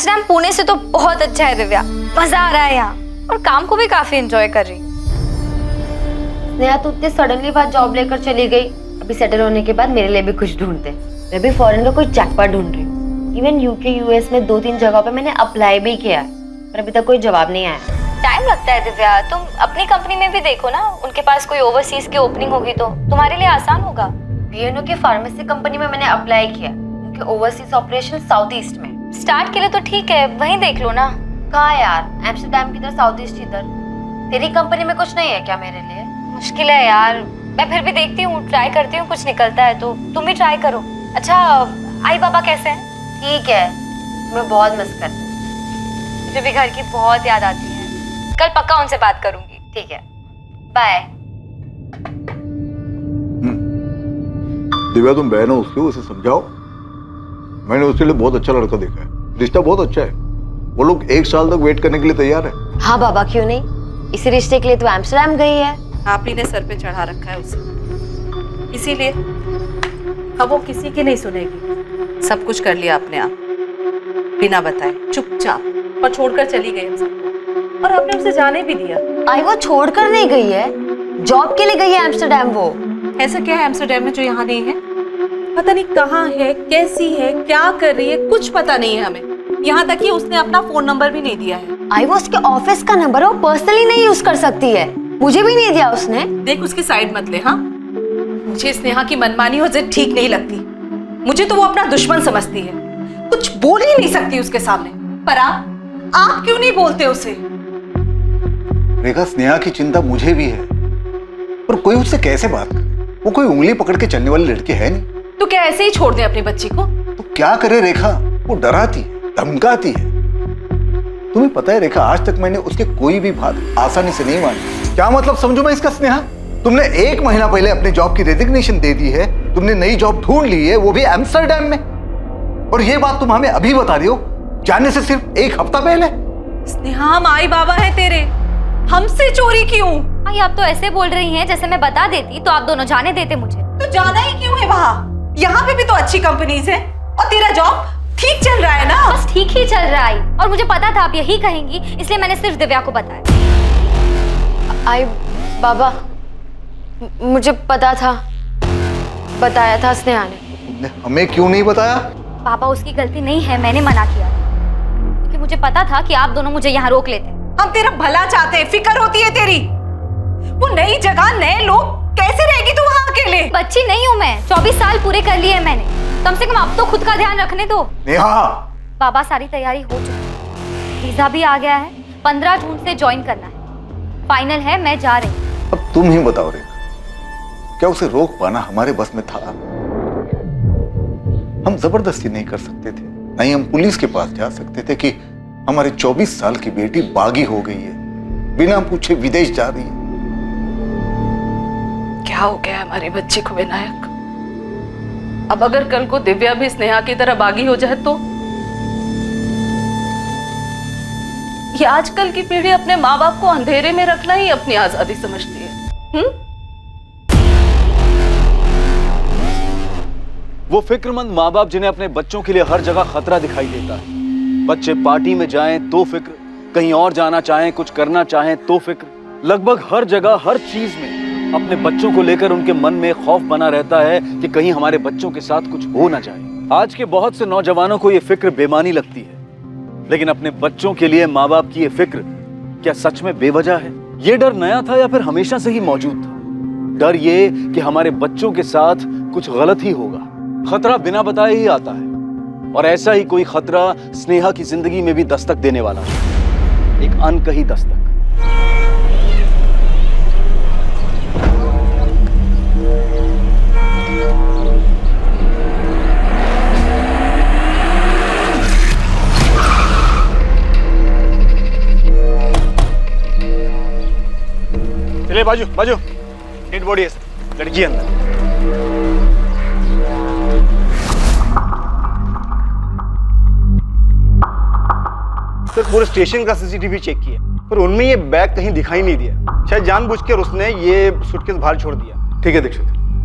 Amsterdam Pune से तो बहुत अच्छा है दिव्या, मजा आ रहा है यहाँ और काम को भी काफी एंजॉय कर रही हूँ। स्नेहा तू इतने सडनली बात जॉब लेकर चली गई, अभी सेटल होने के बाद मेरे लिए भी कुछ ढूंढते। मैं भी फॉरेन का कोई जैकपॉट ढूंढ रही हूँ। इवन यूके यूएस में 2-3 जगहों पे मैंने अप्लाई भी किया पर अभी तक कोई जवाब नहीं आया। टाइम लगता है दिव्या, तुम अपनी कंपनी में भी देखो ना, उनके पास कोई ओवरसीज की ओपनिंग होगी तो तुम्हारे लिए आसान होगा। बीएनओ की फार्मेसी कंपनी में मैंने अप्लाई किया, उनके ओवरसीज ऑपरेशन साउथ ईस्ट में। स्टार्ट के लिए तो ठीक है, वहीं देख लो ना। कहाँ यार, एम्स्टर्डम की तरह साउथ ईस्ट इधर। तेरी कंपनी में कुछ नहीं है क्या मेरे लिए? मुश्किल है यार, मैं फिर भी देखती हूँ, ट्राई करती हूँ, कुछ निकलता है तो तुम भी ट्राई करो। अच्छा आई बाबा कैसे हैं? ठीक है, मैं बहुत मिस करती हूँ। मुझे भी घर की बहुत याद आती है, कल पक्का उनसे बात करूंगी। ठीक है, बाय। दिव्या तुम बहन हो उसकी, उसे समझाओ। मैंने उसके लिए बहुत अच्छा लड़का देखा है, रिश्ता बहुत अच्छा है। वो लोग 1 साल तक वेट करने के लिए तैयार है। हाँ बाबा, क्यों नहीं, इसी रिश्ते के लिए तो एम्स्टर्डम गई है। आप ही ने सर पे चढ़ा रखा है उसे, इसीलिए अब वो किसी की नहीं सुनेगी। सब कुछ कर लिया आपने, आप बिना बताए चुपचाप, और छोड़कर चली गई हम सबको, और आपने उसे जाने भी दिया। आई वो छोड़कर नहीं गई है, जॉब के लिए गई है एम्स्टर्डम। वो ऐसा क्या है एम्स्टर्डम में जो यहाँ नहीं है? पता नहीं कहाँ है, कैसी है, क्या कर रही है, कुछ पता नहीं है हमें। यहाँ तक कि उसने अपना फोन नंबर भी नहीं दिया है। आई वो उसके ऑफिस का नंबर है, वो पर्सनली नहीं यूज कर सकती है, मुझे भी नहीं दिया उसने। देख उसकी साइड मत ले। हाँ, मुझे स्नेहा की मनमानी और जिद ठीक नहीं लगती। मुझे तो वो अपना दुश्मन समझती है, कुछ बोल ही नहीं सकती उसके सामने। पर आप क्यों नहीं बोलते उसे? रेखा, स्नेहा की चिंता मुझे भी है, पर कोई उससे कैसे बात करे? वो कोई उंगली पकड़ के चलने वाली लड़की है नहीं। तो क्या ऐसे ही छोड़ दे अपनी बच्ची को? तो क्या करे रेखा, वो डराती है, धमकाती है। तुम्हें पता है रेखा, आज तक मैंने उसके कोई भी बात आसानी से नहीं मानी। क्या मतलब समझू मैं इसका स्नेहा? तुमने 1 महीना पहले अपने जॉब की रेजिग्नेशन दे दी है, तुमने नई जॉब ढूंढ ली है, वो भी एम्स्टर्डम में, और ये बात तुम हमें अभी बता रही हो, जाने से सिर्फ 1 हफ्ता पहले। स्नेहा, माई बाबा है तेरे, हमसे चोरी क्यों? आई आप तो ऐसे बोल रही हैं जैसे मैं बता देती तो आप दोनों जाने देते मुझे। तो जाना ही क्यों है वहाँ? यहाँ पे भी तो अच्छी कंपनीज है, और तेरा जॉब ठीक चल रहा है ना? बस ठीक ही चल रहा है, और मुझे पता था आप यही कहेंगी, इसलिए मैंने सिर्फ दिव्या को बताया। आई बाबा, मुझे पता था, बताया था स्नेहा ने। तुमने हमें क्यों नहीं बताया? पापा उसकी गलती नहीं है, मैंने मना किया क्योंकि मुझे पता था कि आप दोनों मुझे यहाँ रोक लेते। हम तेरा भला चाहते हैं, फिक्र होती है तेरी। वो नई जगह, नए लोग, कैसे रहेगी तू वहाँ अकेले? बच्ची नहीं हूँ मैं, 24 साल पूरे कर लिए हैं मैंने, कम से कम अब तो खुद का ध्यान रखने दो। नेहा, बाबा सारी तैयारी हो चुकी है, वीजा भी आ गया है, 15 जून से ज्वाइन करना है, फाइनल है, मैं जा रही हूँ। अब तुम ही बताओ रेखा, क्या उसे रोक पाना हमारे बस में था? हम जबरदस्ती नहीं कर सकते थे, नहीं हम पुलिस के पास जा सकते थे कि हमारी 24 साल की बेटी बागी हो गई है, बिना पूछे विदेश जा रही है। क्या हो गया हमारी बच्ची को विनायक? अब अगर कल को दिव्या भी स्नेहा की तरह बागी हो जाए तो? ये आजकल की पीढ़ी अपने माँ बाप को अंधेरे में रखना ही अपनी आजादी समझती है। वो फिक्रमंद माँ बाप जिन्हें अपने बच्चों के लिए हर जगह खतरा दिखाई देता है। बच्चे पार्टी में जाएं तो फिक्र, कहीं और जाना चाहें, कुछ करना चाहें तो फिक्र। लगभग हर जगह, हर चीज में अपने बच्चों को लेकर उनके मन में खौफ बना रहता है कि कहीं हमारे बच्चों के साथ कुछ हो ना जाए। आज के बहुत से नौजवानों को ये फिक्र बेमानी लगती है, लेकिन अपने बच्चों के लिए माँ बाप की ये फिक्र क्या सच में बेवजह है? ये डर नया था या फिर हमेशा से ही मौजूद था? डर ये कि हमारे बच्चों के साथ कुछ गलत ही होगा। खतरा बिना बताए ही आता है, और ऐसा ही कोई खतरा स्नेहा की जिंदगी में भी दस्तक देने वाला है, एक अनकही दस्तक। चलिए बाजू बाजू, डेड बॉडी है, लड़की अंदर। सर पूरे स्टेशन का सीसीटीवी चेक किया, पर उनमें ये बैग कहीं दिखाई नहीं दिया। शायद जानबूझकर उसने ये सूटकेस बाहर छोड़ दिया। ठीक है दीक्षित,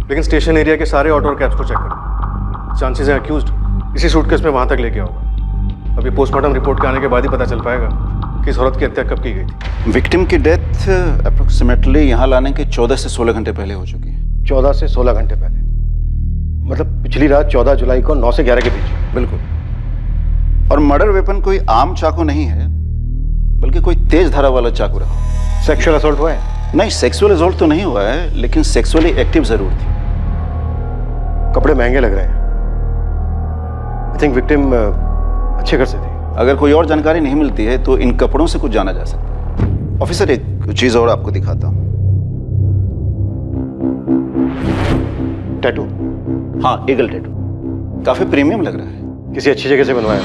लेकिन स्टेशन एरिया के सारे ऑटो और कैब्स को चेक करो। चांसेस हैं अक्यूज्ड इसी सूटकेस में वहां तक लेके होगा। अभी पोस्टमार्टम रिपोर्ट के आने के बाद ही पता चल पाएगा कि इस औरत की हत्या कब की गई थी। विक्टिम की डेथ अप्रोक्सीमेटली यहाँ लाने के 14 से 16 घंटे पहले हो चुकी है। 14 से 16 घंटे पहले, मतलब पिछली रात 14 जुलाई को 9 से 11 के बीच। बिल्कुल। और मर्डर वेपन कोई आम चाकू नहीं है, बल्कि कोई तेज धारा वाला चाकू रहा। सेक्सुअल असॉल्ट हुआ है? नहीं, सेक्सुअल असॉल्ट तो नहीं हुआ है, लेकिन सेक्सुअली एक्टिव जरूर थी। कपड़े महंगे लग रहे हैं। आई थिंक विक्टिम अच्छे घर से थी। अगर कोई और जानकारी नहीं मिलती है तो इन कपड़ों से कुछ जाना जा सकता है। ऑफिसर, एक चीज और आपको दिखाता हूँ। टैटू? हाँ, ईगल टैटू। काफी प्रीमियम लग रहा है। किसी अच्छी जगह से बनवाया?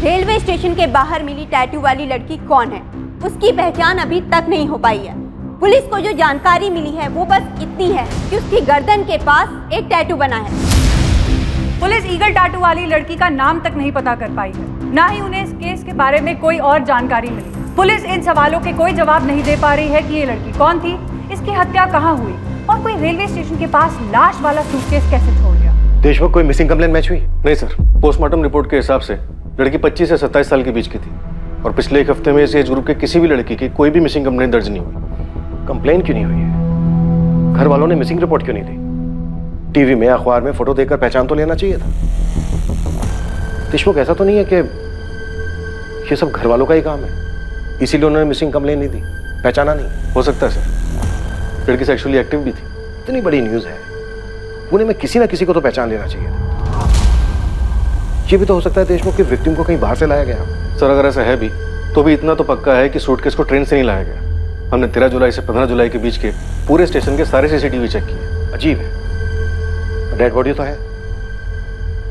रेलवे स्टेशन के बाहर मिली टैटू वाली लड़की कौन है, उसकी पहचान अभी तक नहीं हो पाई है। पुलिस को जो जानकारी मिली है वो बस इतनी है कि उसकी गर्दन के पास एक टैटू बना है। पुलिस ईगल टैटू वाली लड़की का नाम तक नहीं पता कर पाई है, ना ही उन्हें इस केस के बारे में कोई और जानकारी मिली। पुलिस इन सवालों के कोई जवाब नहीं दे पा रही है कि ये लड़की कौन थी, इसकी हत्या कहाँ हुई और कोई रेलवे स्टेशन के पास लाश वाला सूटकेस कैसे छोड़ गया। देशमुख, कोई मिसिंग कंप्लेंट मैच हुई? नहीं सर, पोस्टमार्टम रिपोर्ट के हिसाब से लड़की 25 से 27 साल के बीच की थी और पिछले एक हफ्ते में इस एज ग्रुप के किसी भी लड़की की कोई भी मिसिंग कंप्लेंट दर्ज नहीं हुई। कंप्लेंट क्यों नहीं हुई है? घर वालों ने मिसिंग रिपोर्ट क्यों नहीं दी? टीवी में, अखबार में फोटो देखकर पहचान तो लेना चाहिए था। देशमुख, ऐसा तो नहीं है कि ये सब घर वालों का ही काम है, इसीलिए उन्होंने मिसिंग कंप्लेंट नहीं दी, पहचाना नहीं? हो सकता है सर, लड़की सेक्सुअली एक्टिव भी थी। इतनी बड़ी न्यूज है, पुणे में किसी ना किसी को तो पहचान लेना चाहिए था। ये भी तो हो सकता है देशमुख की विक्टिम को कहीं बाहर से लाया गया। सर, अगर ऐसा है भी तो भी इतना तो पक्का है कि सूटकेस को ट्रेन से नहीं लाया गया। हमने 13 जुलाई से 15 जुलाई के बीच के पूरे स्टेशन के सारे सीसीटीवी चेक किए। अजीब है, डेड बॉडी तो है,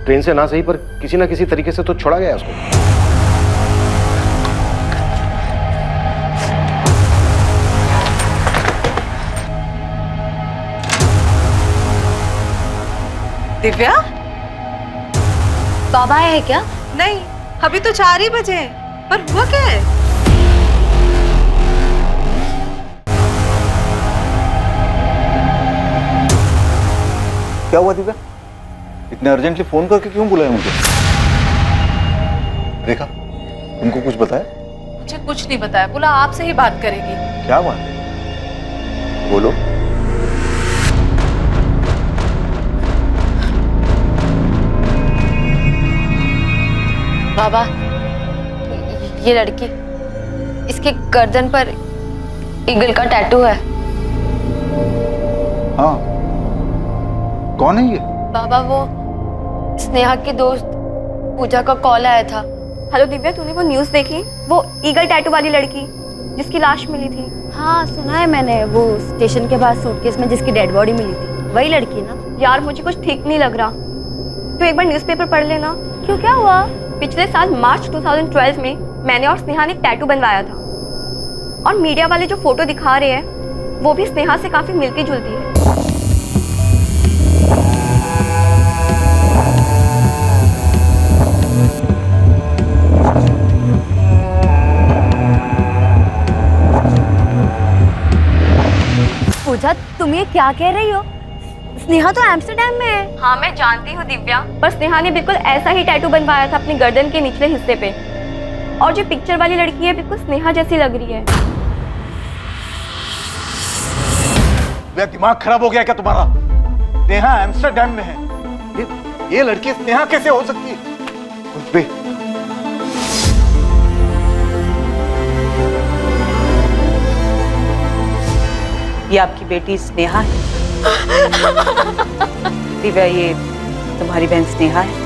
ट्रेन से ना सही पर किसी ना किसी तरीके से तो छोड़ा गया उसको। दिव्या, बाबा आए हैं क्या? नहीं, अभी तो 4 ही बजे हैं। पर हुआ क्या है? क्या हुआ दिव्या? इतने अर्जेंटली फोन करके क्यों बुलाया मुझे? रेखा, तुमको कुछ बताया? मुझे कुछ नहीं बताया, बोला आपसे ही बात करेगी। क्या बात है? बोलो। बाबा, ये लड़की, इसके गर्दन पर ईगल का टैटू है। हाँ, कौन है ये? बाबा, वो स्नेहा की दोस्त पूजा का कॉल आया था। हेलो दिव्या, तूने वो न्यूज़ देखी? वो ईगल टैटू वाली लड़की जिसकी लाश मिली थी। हाँ, सुना है मैंने, वो स्टेशन के पास सूटकेस में जिसकी डेड बॉडी मिली थी, वही लड़की ना? यार, मुझे कुछ ठीक नहीं लग रहा। तू एक बार न्यूज़पेपर पढ़ लेना। क्यों, क्या हुआ? पिछले साल मार्च 2012 में मैंने और स्नेहा ने टैटू बनवाया था, और मीडिया वाले जो फोटो दिखा रहे हैं वो भी स्नेहा से काफी मिलती जुलती है। पूजा, तुम ये क्या कह रही हो? स्नेहा तो एम्स्टर्डम में है। हाँ, मैं जानती हूँ दिव्या, पर स्नेहा ने बिल्कुल ऐसा ही टैटू बनवाया था अपनी गर्दन के निचले हिस्से पे, और जो पिक्चर वाली लड़की है बिल्कुल स्नेहा जैसी लग रही है। दिमाग खराब हो गया क्या तुम्हारा? स्नेहा एम्स्टर्डम में है, ये लड़की स्नेहा कैसे हो सकती है? कुछ भी। ये आपकी बेटी स्नेहा है। दिव्या, ये तुम्हारी बहन स्नेहा है।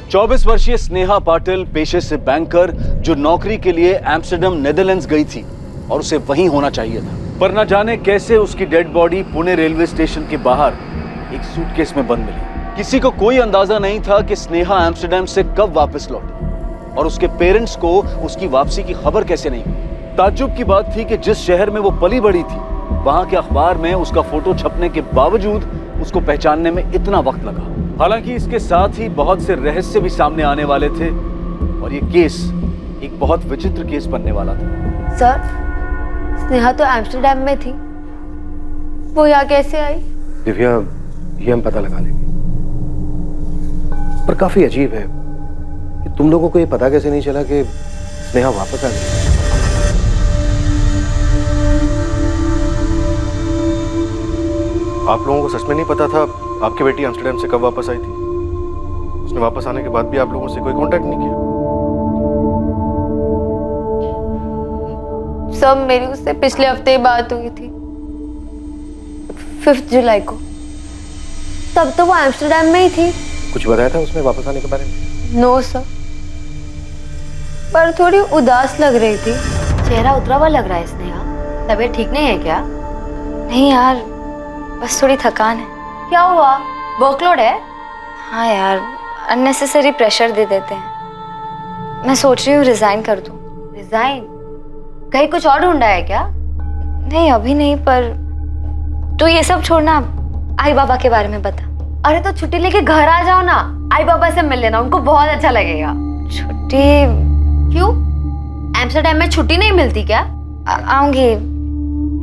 24 वर्षीय स्नेहा पाटिल पेशे से बैंकर, जो नौकरी के लिए एम्स्टर्डम नेदरलैंड्स गई थी और उसे वहीं होना चाहिए था, पर न जाने कैसे उसकी dead body Pune railway station के बाहर एक सूटकेस में बंद मिली। किसी को कोई अंदाजा नहीं था कि स्नेहा एम्स्टर्डम से कब वापस लौटी और उसके पेरेंट्स को उसकी वापसी की खबर कैसे नहीं हुई। ताज्जुब की बात थी कि जिस शहर में वो पली बड़ी थी, वहां के अखबार में उसका फोटो छपने के बावजूद उसको पहचानने में इतना वक्त लगा। हालांकि इसके साथ ही बहुत से रहस्य भी सामने आने वाले थे और ये केस एक बहुत विचित्र केस बनने वाला था। सर, स्नेहा तो एम्स्टर्डम में थी, वो यहाँ कैसे आई? दिव्या, ये हम पता लगा लेंगे, पर काफी अजीब है कि तुम लोगों को ये पता कैसे नहीं चला कि स्नेहा वापस आ गई। आप लोगों को सच में नहीं पता था आपकी बेटी एम्स्टर्डम से कब वापस आई थी? उसने वापस आने के बाद भी आप लोगों से कोई कांटेक्ट नहीं किया? सब मेरी उससे पिछले हफ्ते ही बात हुई थी, 5 जुलाई को। तब तो वो एम्स्टर्डम में ही थी। कुछ बताया था उसने वापस आने के बारे में? नो सर, पर थोड़ी उदास लग रही थी। चेहरा उतरा हुआ लग रहा है स्नेहा, तबीयत ठीक नहीं है क्या? नहीं यार, बस थोड़ी थकान है। क्या हुआ, वर्कलोड है? हाँ यार, अननेसेसरी प्रेशर दे देते हैं। मैं सोच रही हूँ रिजाइन कर दूँ। रिजाइन? कहीं कुछ और ढूंढा है क्या? नहीं अभी नहीं, पर तो ये सब छोड़ना, आई बाबा के बारे में बता। अरे तो छुट्टी लेके घर आ जाओ ना, आई बाबा से मिल लेना, उनको बहुत अच्छा लगेगा। छुट्टी? क्यों, एम्स्टर्डम में छुट्टी नहीं मिलती क्या? आऊंगी,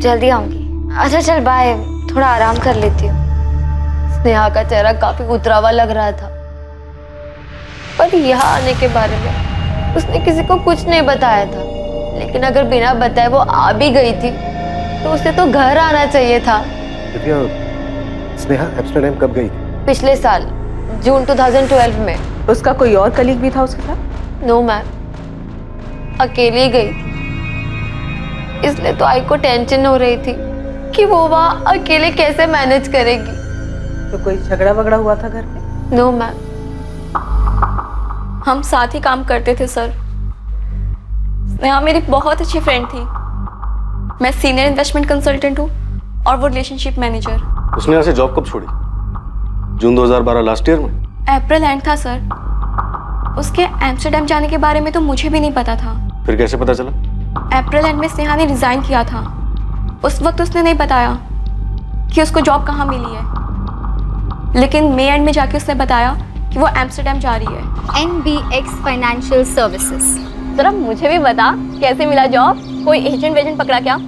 जल्दी आऊंगी। अच्छा चल बाय, थोड़ा आराम कर लेती हूँ। स्नेहा का चेहरा काफी उतरा हुआ लग रहा था, पर यहाँ आने के बारे में उसने किसी को कुछ नहीं बताया था। लेकिन अगर बिना बताए वो आ भी गई थी तो उसे तो घर आना चाहिए था। दिव्या, स्नेहा एम्स्टर्डम कब गई थी? पिछले साल जून 2012 में। उसका कोई और कलीग भी था उसके साथ? नो मैम, अकेली गई थी। इसलिए तो आई को टेंशन हो रही थी कि वो वहाँ अकेले कैसे मैनेज करेगी। तो कोई झगड़ा वगड़ा हुआ था घर पे? No ma'am. हम साथ ही काम करते थे सर। स्नेहा मेरी बहुत अच्छी फ्रेंड थी। मैं सीनियर इन्वेस्टमेंट कंसल्टेंट हूँ और वो रिलेशनशिप मैनेजर। उसने यहाँ से जॉब कब छोड़ी? जून 2012 लास्ट ईयर में? अप्रैल एंड था सर। उसके एम्स्टर्डम जाने के बारे में तो मुझे भी नहीं पता था। फिर कैसे पता चला? अप्रैल एंड में स्नेहा ने रिजाइन किया था। उस वक्त उसने नहीं बताया कि उसको जॉब कहाँ मिली है, लेकिन मई एंड में जाके उसने बताया कि वो एम्स्टर्डम जा रही है। NBX financial services. जरा मुझे भी बता, कैसे मिला जॉब? कोई एजेंट वेजेंट पकड़ा क्या,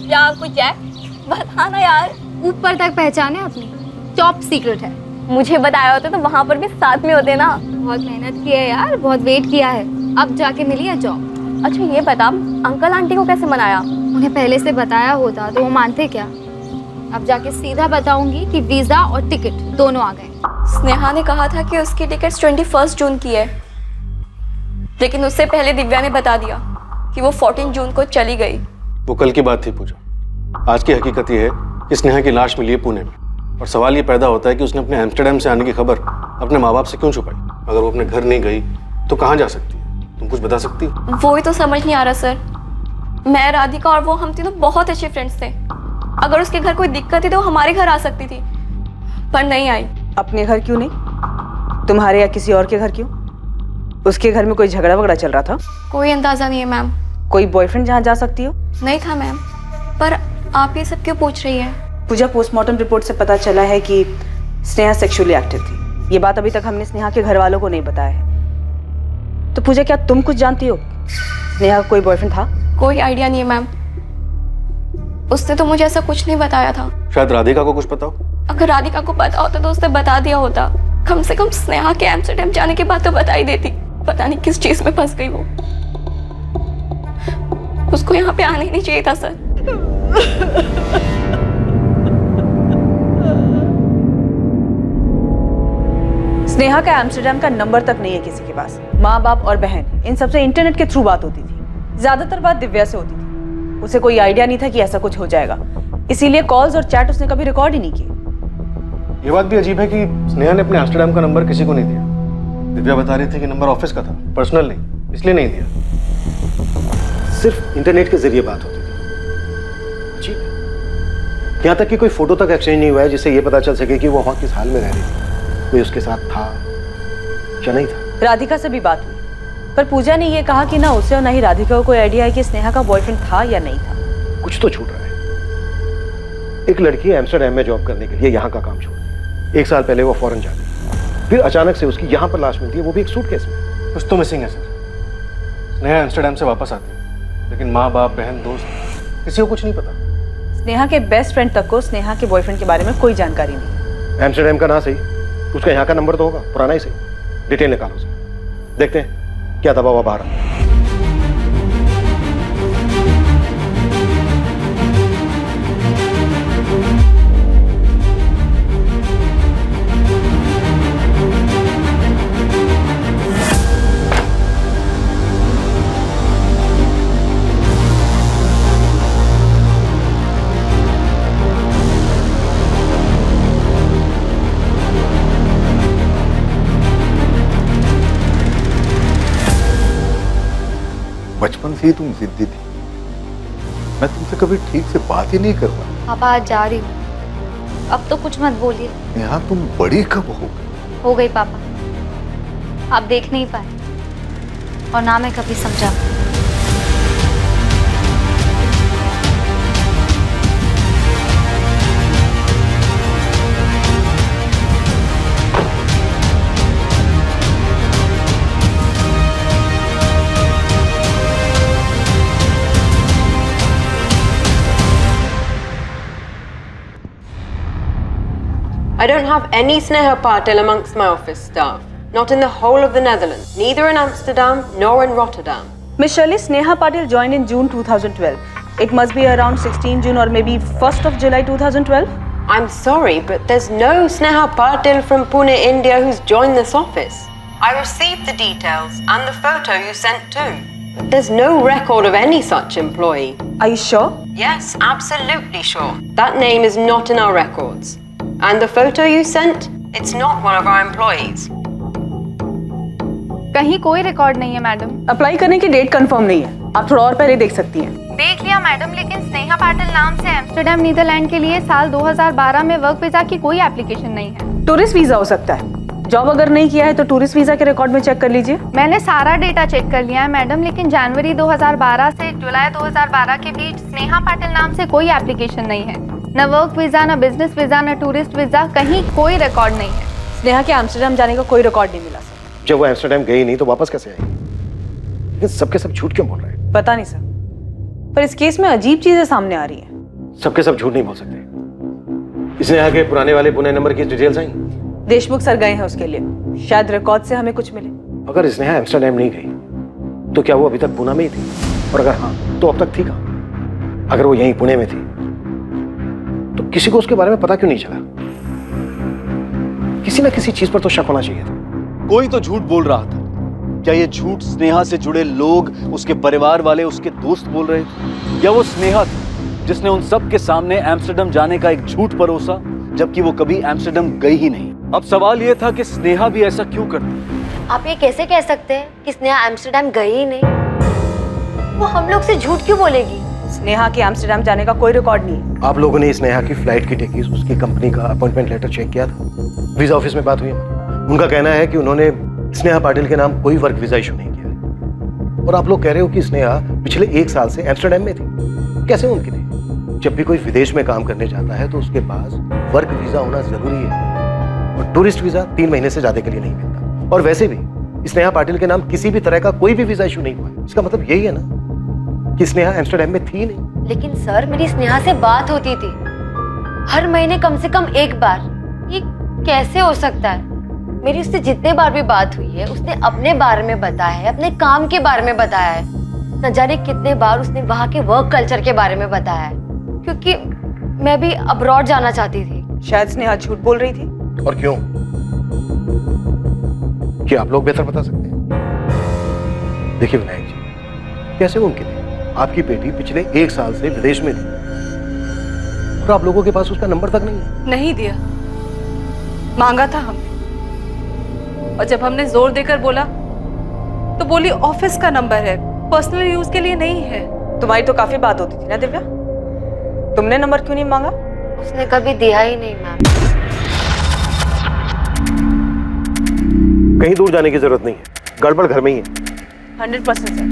या कुछ चेक? बता ना यार। ऊपर तक पहचाने अपनी, टॉप सीक्रेट है। मुझे बताया होता तो वहाँ पर भी साथ में होते ना। बहुत मेहनत की है यार, बहुत वेट किया है, अब जाके मिली है जॉब। अच्छा ये बता, अंकल आंटी को कैसे मनाया? उन्हें पहले से बताया होता तो वो मानते क्या? अब जाके सीधा बताऊंगी कि वीजा और टिकट दोनों आ गए। स्नेहा ने कहा था कि उसकी टिकट 21 जून की है, लेकिन उससे पहले दिव्या ने बता दिया कि वो 14 जून को चली गई। वो कल की बात थी पूजा। आज की हकीकत ये है कि स्नेहा की लाश मिली है पुणे में, और सवाल ये पैदा होता है कि उसने अपने एम्स्टर्डम से आने की खबर अपने माँ बाप से क्यों छुपाई? अगर वो अपने घर नहीं गई तो कहाँ जा सकती है? तुम कुछ बता सकती हो? वो ही तो समझ नहीं आ रहा सर। मैं, राधिका और वो, हम तीनों बहुत अच्छे फ्रेंड्स थे। अगर उसके घर कोई दिक्कत थी तो वो हमारे घर आ सकती थी, पर नहीं आई। अपने घर क्यों नहीं, तुम्हारे या किसी और के घर क्यों? उसके घर में कोई झगड़ा वगड़ा चल रहा था? कोई अंदाजा नहीं है मैम। कोई बॉयफ्रेंड जहाँ जा सकती हो? नहीं था मैम। पर आप ये सब क्यों पूछ रही है? पूजा, पोस्टमार्टम रिपोर्ट से पता चला है कि स्नेहा सेक्सुअली एक्टिव थी। ये बात अभी तक हमने स्नेहा के घर वालों को नहीं बताया है। तो पूजा, क्या तुम कुछ जानती हो? स्नेहा का कोई बॉयफ्रेंड था? कोई आइडिया नहीं है मैम। उसने तो मुझे ऐसा कुछ नहीं बताया था। शायद राधिका को कुछ पता हो। अगर राधिका को पता होता तो उसने बता दिया होता। कम से कम स्नेहा के एम्स्टर्डम जाने के बाद तो बता ही देती। पता नहीं किस चीज में फंस गई वो। उसको यहाँ पे आने ही नहीं चाहिए था सर। स्नेहा का एम्स्टर्डम का नंबर तक नहीं है किसी के पास। माँ बाप और बहन, इन सबसे इंटरनेट के थ्रू बात होती थी। ज्यादातर बात दिव्या से होती थी। उसे कोई आइडिया नहीं था कि ऐसा कुछ हो जाएगा, इसीलिए कॉल्स और चैट उसने कभी रिकॉर्ड ही नहीं किए। ये बात भी अजीब है कि स्नेहा ने अपने एम्स्टर्डम का नंबर किसी को नहीं दिया। दिव्या बता रही थी कि नंबर ऑफिस का था, पर्सनल नहीं, इसलिए नहीं दिया। सिर्फ इंटरनेट के जरिए बात होती थी। ठीक है, यहाँ तक कि कोई फोटो तक एक्सचेंज नहीं हुआ है जिससे ये पता चल सके कि वो वहाँ किस हाल में रह रही थी, कोई उसके साथ था या नहीं था। राधिका से भी बात हुई, पर पूजा ने ये कहा कि ना उसे और ना ही राधिका को कोई आइडिया है कि स्नेहा का बॉयफ्रेंड था या नहीं था। कुछ तो छूट रहा है। एक लड़की एम्स्टर्डम में जॉब करने के लिए यहाँ का काम छोड़, 1 साल पहले वो फॉरेन जा गई, फिर अचानक से उसकी यहाँ पर लाश मिलती है, वो भी एक सूटकेस में। कुछ तो मिसिंग है सर। स्नेहा एम्स्टर्डम से वापस आती है, लेकिन माँ बाप बहन दोस्त किसी को कुछ नहीं पता। स्नेहा के बेस्ट फ्रेंड तक को स्नेहा के बॉयफ्रेंड के बारे में कोई जानकारी नहीं। एम्स्टर्डम का ना सही, उसका यहाँ का नंबर तो होगा, पुराना ही सही। डिटेल निकालो उसे, देखते हैं क्या दबा हुआ बाहर आता है। बचपन से ही तुम जिद्दी थी, मैं तुमसे कभी ठीक से बात ही नहीं कर पाया। पापा आज जा रही हूँ, अब तो कुछ मत बोलिए। नेहा तुम बड़ी कब हो गई? हो गई पापा, आप देख नहीं पाए और ना मैं कभी समझा। I don't have any Sneha Patil amongst my office staff. Not in the whole of the Netherlands. Neither in Amsterdam nor in Rotterdam. Miss Shirley, Sneha Patil joined in June 2012. It must be around 16 June or maybe 1st of July 2012. I'm sorry, but there's no Sneha Patil from Pune, India who's joined this office. I received the details and the photo you sent too. But there's no record of any such employee. Are you sure? Yes, absolutely sure. That name is not in our records. And the photo you sent, it's not one of our employees. कहीं कोई record नहीं है madam. Apply करने की date confirm नहीं है, आप थोड़ा और पहले देख सकती हैं। देख लिया मैडम, लेकिन स्नेहा पाटिल नाम से एम्स्टर्डम नीदरलैंड के लिए साल 2012 में वर्क वीजा की कोई एप्लीकेशन नहीं है। टूरिस्ट वीजा हो सकता है। जॉब अगर नहीं किया है तो टूरिस्ट वीजा के रिकॉर्ड में चेक कर लीजिए। मैंने सारा डेटा चेक कर लिया है मैडम, लेकिन जनवरी 2012 से जुलाई 2012 के बीच स्नेहा पाटिल नाम से कोई एप्लीकेशन नहीं है। न वर्क वीजा, न बिजनेस वीजा, न टूरिस्ट वीजा, कहीं कोई रिकॉर्ड नहीं है। स्नेहा के एम्स्टर्डम जाने का कोई रिकॉर्ड नहीं मिला सर। जब वो एम्स्टर्डम गई नहीं तो वापस कैसे आई? लेकिन सबके सब झूठ क्यों बोल रहे हैं? पता नहीं सर, पर इस केस में अजीब चीजें सामने आ रही हैं। सबके सब झूठ नहीं बोल सकते। इसने आगे पुराने वाले पुणे नंबर की डिटेल्स आई? देशमुख सर गए हैं उसके लिए, शायद रिकॉर्ड से हमें कुछ मिले। अगर स्नेहा एम्स्टर्डम नहीं गई तो क्या वो अभी तक पुणे में ही थी? और अगर हाँ तो अब तक थी कहाँ? अगर वो यहीं पुणे में थी तो किसी को उसके बारे में पता क्यों नहीं चला? किसी ना किसी चीज पर तो शक होना चाहिए था। कोई तो झूठ बोल रहा था। क्या ये झूठ स्नेहा से जुड़े लोग, उसके परिवार वाले, उसके दोस्त बोल रहे थे? या वो स्नेहा थी जिसने उन सब के सामने एम्स्टर्डम जाने का एक झूठ परोसा, जबकि वो कभी एम्स्टर्डम गई ही नहीं? अब सवाल ये था कि स्नेहा भी ऐसा क्यों करती? आप ये कैसे कह सकते हैं कि स्नेहा एम्स्टर्डम गई ही नहीं? वो हम लोग से झूठ क्यों बोलेगी? स्नेहा के एम्स्टर्डम जाने का कोई रिकॉर्ड नहीं है। आप लोगों ने स्नेहा की फ्लाइट की टिकट, उसकी कंपनी का अपॉइंटमेंट लेटर चेक किया था? वीजा ऑफिस में बात हुई हमारी। उनका कहना है कि उन्होंने स्नेहा पाटिल के नाम कोई वर्क वीजा इशू नहीं किया है। और आप लोग कह रहे हो कि स्नेहा पिछले 1 साल से एम्स्टर्डम में थी। कैसे मुमकिन है? जब भी कोई विदेश में काम करने जाता है तो उसके पास वर्क वीजा होना जरूरी है, और टूरिस्ट वीजा 3 महीने से ज्यादा के लिए नहीं मिलता। और वैसे भी स्नेहा पाटिल के नाम किसी भी तरह का कोई भी वीजा इशू नहीं हुआ। इसका मतलब यही है ना कि स्नेहा एम्स्टर्डम में थी नहीं। लेकिन सर, मेरी स्नेहा से बात होती थी हर महीने कम से कम 1 बार। ये कैसे हो सकता है? मेरी उससे जितने बार भी बात हुई है, उसने अपने बारे में बताया है, अपने काम के बारे में बताया है। न जाने कितने बार उसने वहाँ के वर्क कल्चर के बारे में बताया है, क्योंकि मैं भी अब्रॉड जाना चाहती थी। शायद स्नेहा झूठ बोल रही थी। और क्यों? क्या आप लोग बेहतर बता सकते हैं? देखिए विनायक जी, कैसे मुमकिन है? आपकी बेटी पिछले 1 साल से विदेश में थी और आप लोगों के पास उसका नंबर तक नहीं है। नहीं दिया, मांगा था हमने, और जब हमने जोर देकर बोला तो बोली ऑफिस का नंबर है, पर्सनल यूज के लिए नहीं है। तुम्हारी तो काफी बात होती थी ना दिव्या, तुमने नंबर क्यों नहीं मांगा? उसने कभी दिया ही नहीं मैम। कहीं दूर जाने की जरूरत नहीं है, गड़बड़ घर में ही है। 100% सर।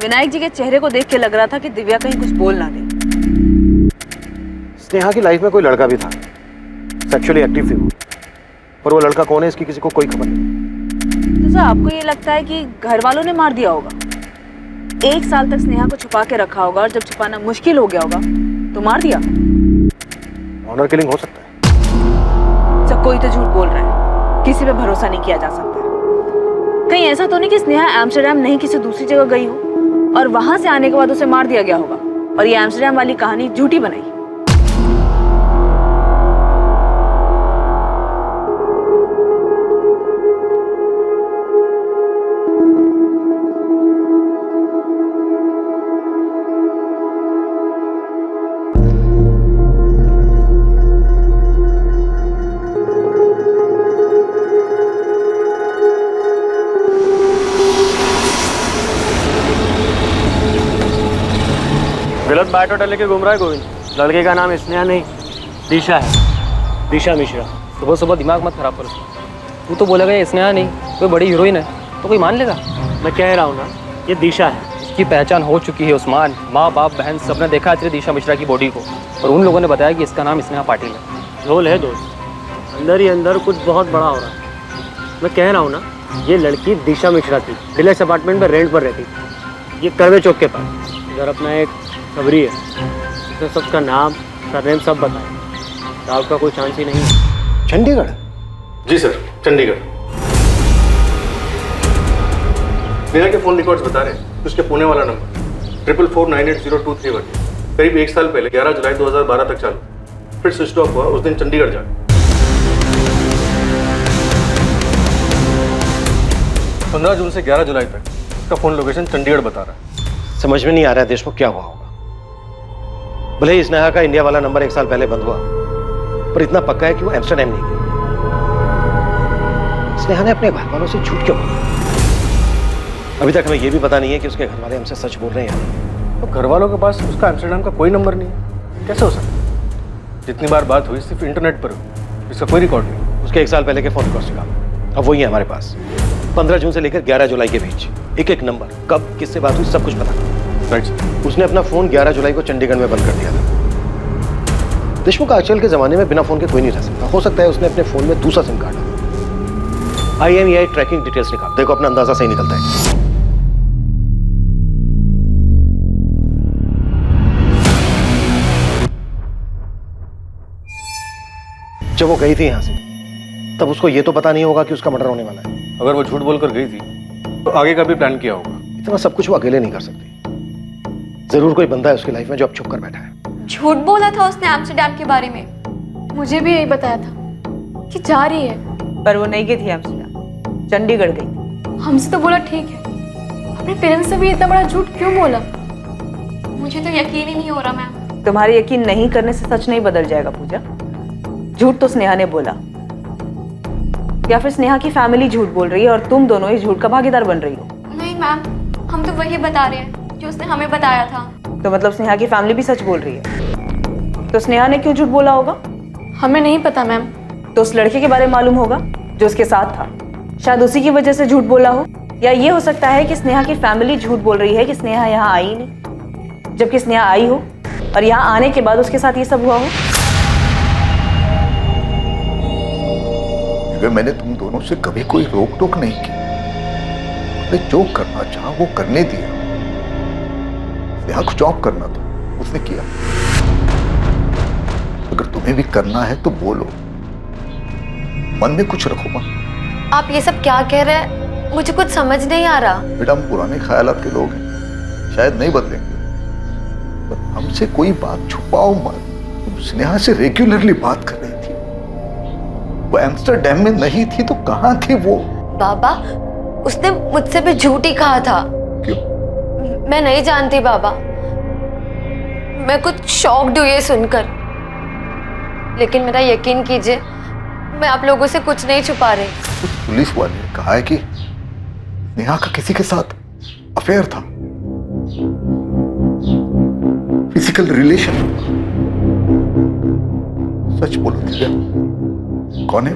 विनायक जी के चेहरे को देख के लग रहा था कि दिव्या कहीं कुछ बोल ना दे। स्नेहा की लाइफ में कोई लड़का भी था, सेक्सुअली एक्टिव थी वो, पर वो लड़का कौन है इसकी किसी को कोई खबर नहीं। तो सर, आपको ये लगता है कि घर वालों ने मार दिया होगा? 1 साल तक स्नेहा को छुपा के रखा होगा और जब छुपाना मुश्किल हो गया होगा तो मार दिया। ऑनर किलिंग हो सकता है। सब कोई तो झूठ बोल रहा है, किसी पे भरोसा नहीं किया जा सकता। कहीं ऐसा तो नहीं कि स्नेहा एम्स्टर्डम नहीं किसी दूसरी जगह गई हो और वहां से आने के बाद उसे मार दिया गया होगा और ये एम्स्टर्डम वाली कहानी झूठी बनाई। गलत बायोडाटा लेके घूम रहा है गोविंद। लड़के का नाम स्नेहा नहीं दिशा है, दिशा मिश्रा। सुबह सुबह दिमाग मत खराब करो। तू तो बोलेगा ये स्नेहा नहीं कोई बड़ी हीरोइन है तो कोई मान लेगा। मैं कह रहा हूँ ना, ये दिशा है। इसकी पहचान हो चुकी है उस्मान। माँ बाप बहन सबने देखा है दिशा मिश्रा की बॉडी को और उन लोगों ने बताया कि इसका नाम स्नेहा पाटिल है। झोल है दोस्त, अंदर ही अंदर कुछ बहुत बड़ा हो रहा है। मैं कह रहा हूँ ना, ये लड़की दिशा मिश्रा थी, डिलक्स अपार्टमेंट में रेंट पर रहती। ये करवे चौक के पास इधर अपना एक खबरी है, उसने सबका नाम सरनेम सब बताया। साहब का कोई चांस ही नहीं है। चंडीगढ़? जी सर, चंडीगढ़। नेहा के फोन रिकॉर्ड्स बता रहे हैं उसके पुणे वाला नंबर 44498023 करीब 1 साल पहले 11 जुलाई 2012 तक चालू, फिर स्विच ऑफ हुआ उस दिन चंडीगढ़ जा। 15 जून से 11 जुलाई तक उसका फोन लोकेशन चंडीगढ़ बता रहा है। समझ में नहीं आ रहा है देशमुख क्या हुआ होगा। भले ही स्नेहा का इंडिया वाला नंबर 1 साल पहले बंद हुआ, पर इतना पक्का है कि वो एम्स्टर्डम नहीं गई। स्नेहा ने अपने घर वालों से झूठ क्यों बोला? अभी तक हमें यह भी पता नहीं है कि उसके घर वाले हमसे सच बोल रहे हैं। तो घर वालों के पास उसका एम्स्टर्डम का कोई नंबर नहीं है, कैसे हो सकता है? जितनी बार बात हुई सिर्फ इंटरनेट पर हुई, इसका कोई रिकॉर्ड नहीं। उसके 1 साल पहले के फोन रिकॉर्ड्स निकालो, अब वही है हमारे पास। 15 जून से लेकर 11 जुलाई के बीच एक एक नंबर, कब किससे बात हुई सब कुछ पता। राइट। उसने अपना फोन 11 जुलाई को चंडीगढ़ में बंद कर दिया था। देशमुख आजकल के जमाने में बिना फोन के कोई नहीं रह सकता। हो सकता है उसने अपने फोन में दूसरा सिम कार्ड डाला। IMEI ट्रैकिंग डिटेल्स निकाल, देखो अपना अंदाजा सही निकलता है। जब वो गई थी यहां से तब उसको ये तो पता नहीं होगा कि उसका मर्डर होने वाला है। अगर वो झूठ बोलकर गई थी तो आगे का भी प्लान किया होगा। इतना सब कुछ वो अकेले नहीं कर सकती। जरूर कोई बंदा है उसकी लाइफ में जो अब छुप कर बैठा है। झूठ बोला था उसने एम्स्टर्डम के बारे में। मुझे भी यही बताया था कि जा रही है। पर वो नहीं गई थी एम्स्टर्डम, चंडीगढ़ गई थी। हमसे तो बोला ठीक है, अपने पेरेंट्स से भी इतना बड़ा झूठ क्यों बोला? मुझे तो यकीन ही नहीं हो रहा मैम। तुम्हारे यकीन नहीं करने से सच नहीं बदल जाएगा पूजा। झूठ तो स्नेहा ने बोला, या फिर स्नेहा की फैमिली झूठ बोल रही है और तुम दोनों इस झूठ का भागीदार बन रही हो। नहीं मैम, हम तो वही बता रहे हैं जो उसने हमें बताया था। तो मतलब स्नेहा की फैमिली भी सच बोल रही है। तो स्नेहा ने क्यों झूठ बोला होगा? हमें नहीं पता मैम। तो उस लड़के के बारे में मालूम होगा जो उसके साथ था, शायद उसी की वजह से झूठ बोला हो। या ये हो सकता है कि स्नेहा की फैमिली झूठ बोल रही है कि स्नेहा यहाँ आई नहीं, जबकि स्नेहा आई हो और यहाँ आने के बाद उसके साथ ये सब हुआ हो। अगर मैंने तुम दोनों से कभी कोई रोक टोक नहीं की, मैं जो करना चाहा वो करने दिया। यहाँ कुछ जॉब करना था, उसने किया। अगर तुम्हें भी करना है तो बोलो, मन में कुछ रखो मत। आप ये सब क्या कह रहे हैं? मुझे कुछ समझ नहीं आ रहा। बेटा हम पुराने ख्यालात के लोग हैं, शायद नहीं बदलेंगे, पर हमसे कोई बात छुपाओ मत। तुम स्नेहा से रेगुलरली बात कर रही थी, वो एम्स्टर्डम में नहीं थी तो कहाँ थी वो? बाबा, उसने मुझसे भी झूठ ही कहा था। क्यों? मैं नहीं जानती बाबा, मैं कुछ शॉक्ड हुई ये सुनकर। लेकिन मेरा यकीन कीजिए, मैं आप लोगों से कुछ नहीं छुपा रही। उस पुलिस वाले ने कहा है कि नेहा का किसी के साथ अफेयर था, फिजिकल रिलेशन। सच बोलो दिव्या, कौन है?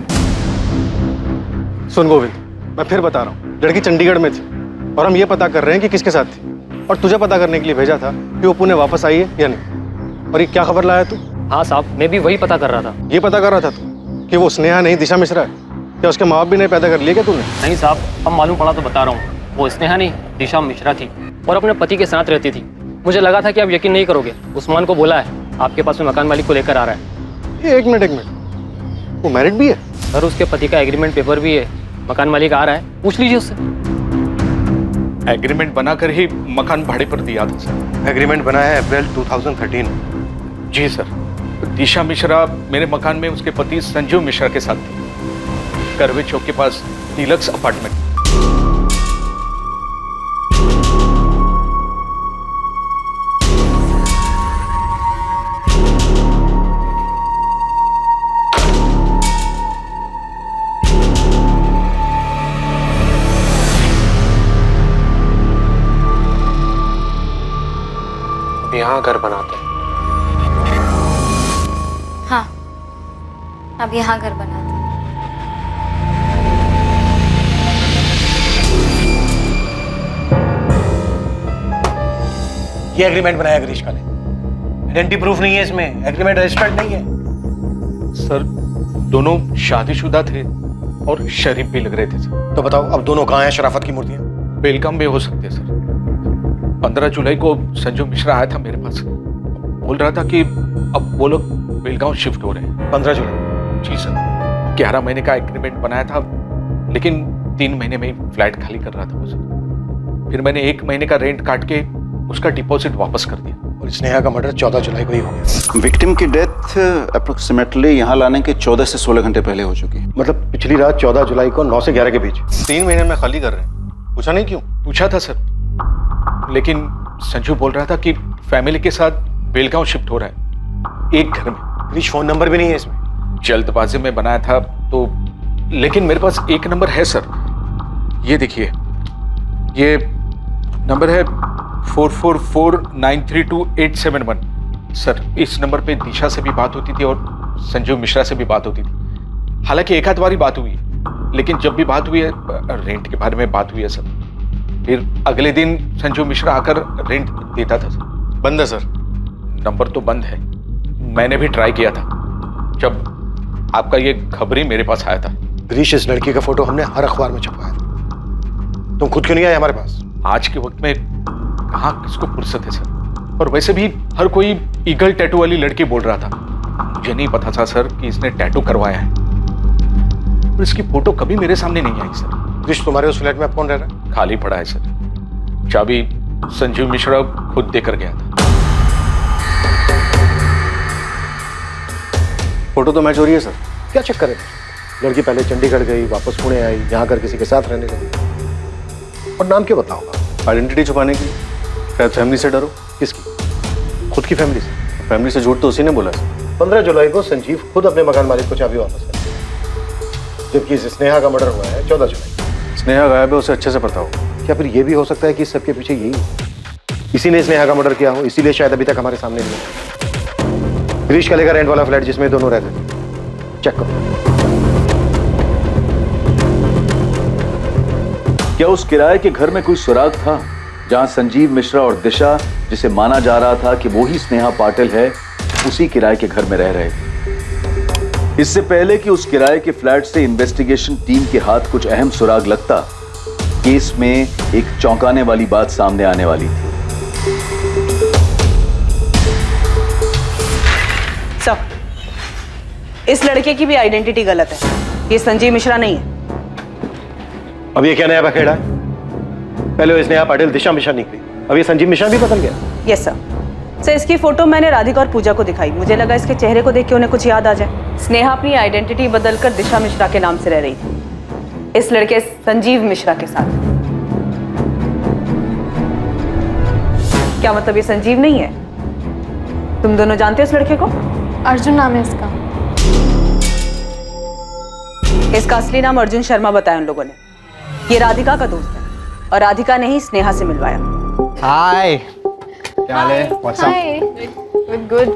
सुन गोविंद, मैं फिर बता रहा हूँ, लड़की चंडीगढ़ में थी और हम ये पता कर रहे हैं कि किसके साथ थी, और तुझे पता करने के लिए भेजा था कि वो पुणे वापस आई है या नहीं। और ये क्या खबर लाया तू? हाँ साहब, मैं भी वही पता कर रहा था। ये पता कर रहा था तू कि वो स्नेहा नहीं दिशा मिश्रा है? क्या उसके माँ बाप भी नहीं पैदा कर लिए क्या तूने? नहीं साहब, अब मालूम पड़ा तो बता रहा हूँ, वो स्नेहा नहीं दिशा मिश्रा थी। और अपने पति के साथ रहती थी। मुझे लगा था कि आप यकीन नहीं करोगे, उस्मान को बोला है आपके पास में मकान मालिक को लेकर आ रहा है। एक मिनट, वो मैरिड भी है? सर उसके पति का एग्रीमेंट पेपर भी है, मकान मालिक आ रहा है, पूछ लीजिए उससे। एग्रीमेंट बनाकर ही मकान भाड़े पर दिया था सर। एग्रीमेंट बना है अप्रैल 2013। जी सर। दिशा मिश्रा मेरे मकान में उसके पति संजीव मिश्रा के साथ थी, करवे चौक के पास डीलक्स अपार्टमेंट। यहाँ घर बनाते हैं। हाँ, अब यहाँ घर बनाते हैं। ये एग्रीमेंट बनाया ग्रीष्मा ने। आइडेंटिटी प्रूफ नहीं है इसमें, एग्रीमेंट रजिस्टर्ड नहीं है। सर दोनों शादीशुदा थे और शरीफ भी लग रहे थे सर। तो बताओ अब दोनों कहाँ हैं शराफत की मूर्तियां? बेलगाम में हो सकते हैं सर। 15 जुलाई को संजू मिश्रा आया था मेरे पास, बोल रहा था कि अब वो लोग बेलगांव शिफ्ट हो रहे हैं। 15 जुलाई? जी सर। 11 महीने का एग्रीमेंट बनाया था, लेकिन 3 महीने में ही फ्लैट खाली कर रहा था वो सर। फिर मैंने 1 महीने का रेंट काट के उसका डिपॉजिट वापस कर दिया। और स्नेहा का मर्डर 14 जुलाई को ही हो गया। विक्टिम की डेथ अप्रोक्सीमेटली यहाँ लाने के 14 से 16 घंटे पहले हो चुकी है। मतलब पिछली रात 14 जुलाई को 9 से 11 के बीच। 3 महीने में खाली कर रहे हैं। पूछा नहीं क्यों? पूछा था सर, लेकिन संजू बोल रहा था कि फैमिली के साथ बेलगांव शिफ्ट हो रहा है, एक घर में। क्रिश फोन नंबर भी नहीं है इसमें। जल्दबाजी में बनाया था तो, लेकिन मेरे पास एक नंबर है सर। ये देखिए, ये नंबर है 4449328871। सर इस नंबर पे दिशा से भी बात होती थी और संजीव मिश्रा से भी बात होती थी। हालांकि एक आध बारी बात हुई है, लेकिन जब भी बात हुई है रेंट के बारे में बात हुई है सर। फिर अगले दिन संजीव मिश्रा आकर रेंट देता था सर। बंद है सर? नंबर तो बंद है, मैंने भी ट्राई किया था जब आपका ये खबरी मेरे पास आया था। ग्रीश, इस लड़की का फोटो हमने हर अखबार में छपवाया था, तुम खुद क्यों नहीं आए हमारे पास? आज के वक्त में कहाँ किसको फुर्सत है सर, और वैसे भी हर कोई ईगल टैटू वाली लड़की बोल रहा था। मुझे नहीं पता था सर कि इसने टैटू करवाया है, और इसकी फोटो कभी मेरे सामने नहीं आई सर। ग्रीश, तुम्हारे उस फ्लैट में अब कौन रह रहा है? खाली पड़ा है सर, चाबी संजीव मिश्रा खुद देकर गया था। फोटो तो मैच हो रही है सर, क्या चक्कर है? लड़की पहले चंडीगढ़ गई, वापस पुणे आई, यहाँ कर किसी के साथ रहने लगी। और नाम क्यों बताओगा? आइडेंटिटी छुपाने की, शायद फैमिली से डरो। किसकी? खुद की फैमिली से? फैमिली से झूठ तो उसी ने बोला सर। 15 जुलाई को संजीव खुद अपने मकान मालिक को चाबी वापस कर, जबकि स्नेहा का मर्डर हुआ है 14 जुलाई। स्नेहा गायब है, उसे अच्छे से पता हो। क्या फिर ये भी हो सकता है कि इस सबके पीछे यही हो, इसी ने स्नेहा का मर्डर किया हो, इसीलिए शायद अभी तक हमारे सामने नहीं है। ग्रीश का रेंट वाला फ्लैट जिसमें दोनों रहते थे, चेक करो। क्या उस किराए के घर में कोई सुराग था जहां संजीव मिश्रा और दिशा, जिसे माना जा रहा था कि वो ही स्नेहा पाटिल है, उसी किराए के घर में रह रहे थे? इससे पहले कि उस किराए के फ्लैट से इन्वेस्टिगेशन टीम के हाथ कुछ अहम सुराग लगता, केस में एक चौंकाने वाली बात सामने आने वाली थी। सर, इस लड़के की भी आइडेंटिटी गलत है, ये संजीव मिश्रा नहीं है। अब ये क्या नया बखेड़ा है? पहले वो स्नेहा पाटिल दिशा मिश्रा निकली, अब ये संजीव मिश्रा भी बदल गया। यस सर, इसकी फोटो मैंने राधिका और पूजा को दिखाई, मुझे लगा इसके चेहरे को देख के उन्हें कुछ याद आ जाए। स्नेहा अपनी आइडेंटिटी बदलकर दिशा मिश्रा के नाम से रह रही थी, इस लड़के संजीव मिश्रा के साथ। क्या मतलब ये संजीव नहीं है? तुम दोनों जानते हो इस लड़के को? अर्जुन नाम है इसका। इसका असली नाम अर्जुन शर्मा बताया उन लोगों ने। ये राधिका का दोस्त है और राधिका ने ही स्नेहा से मिलवाया। हाय, क्या हाल है? What's up? Hi, good good.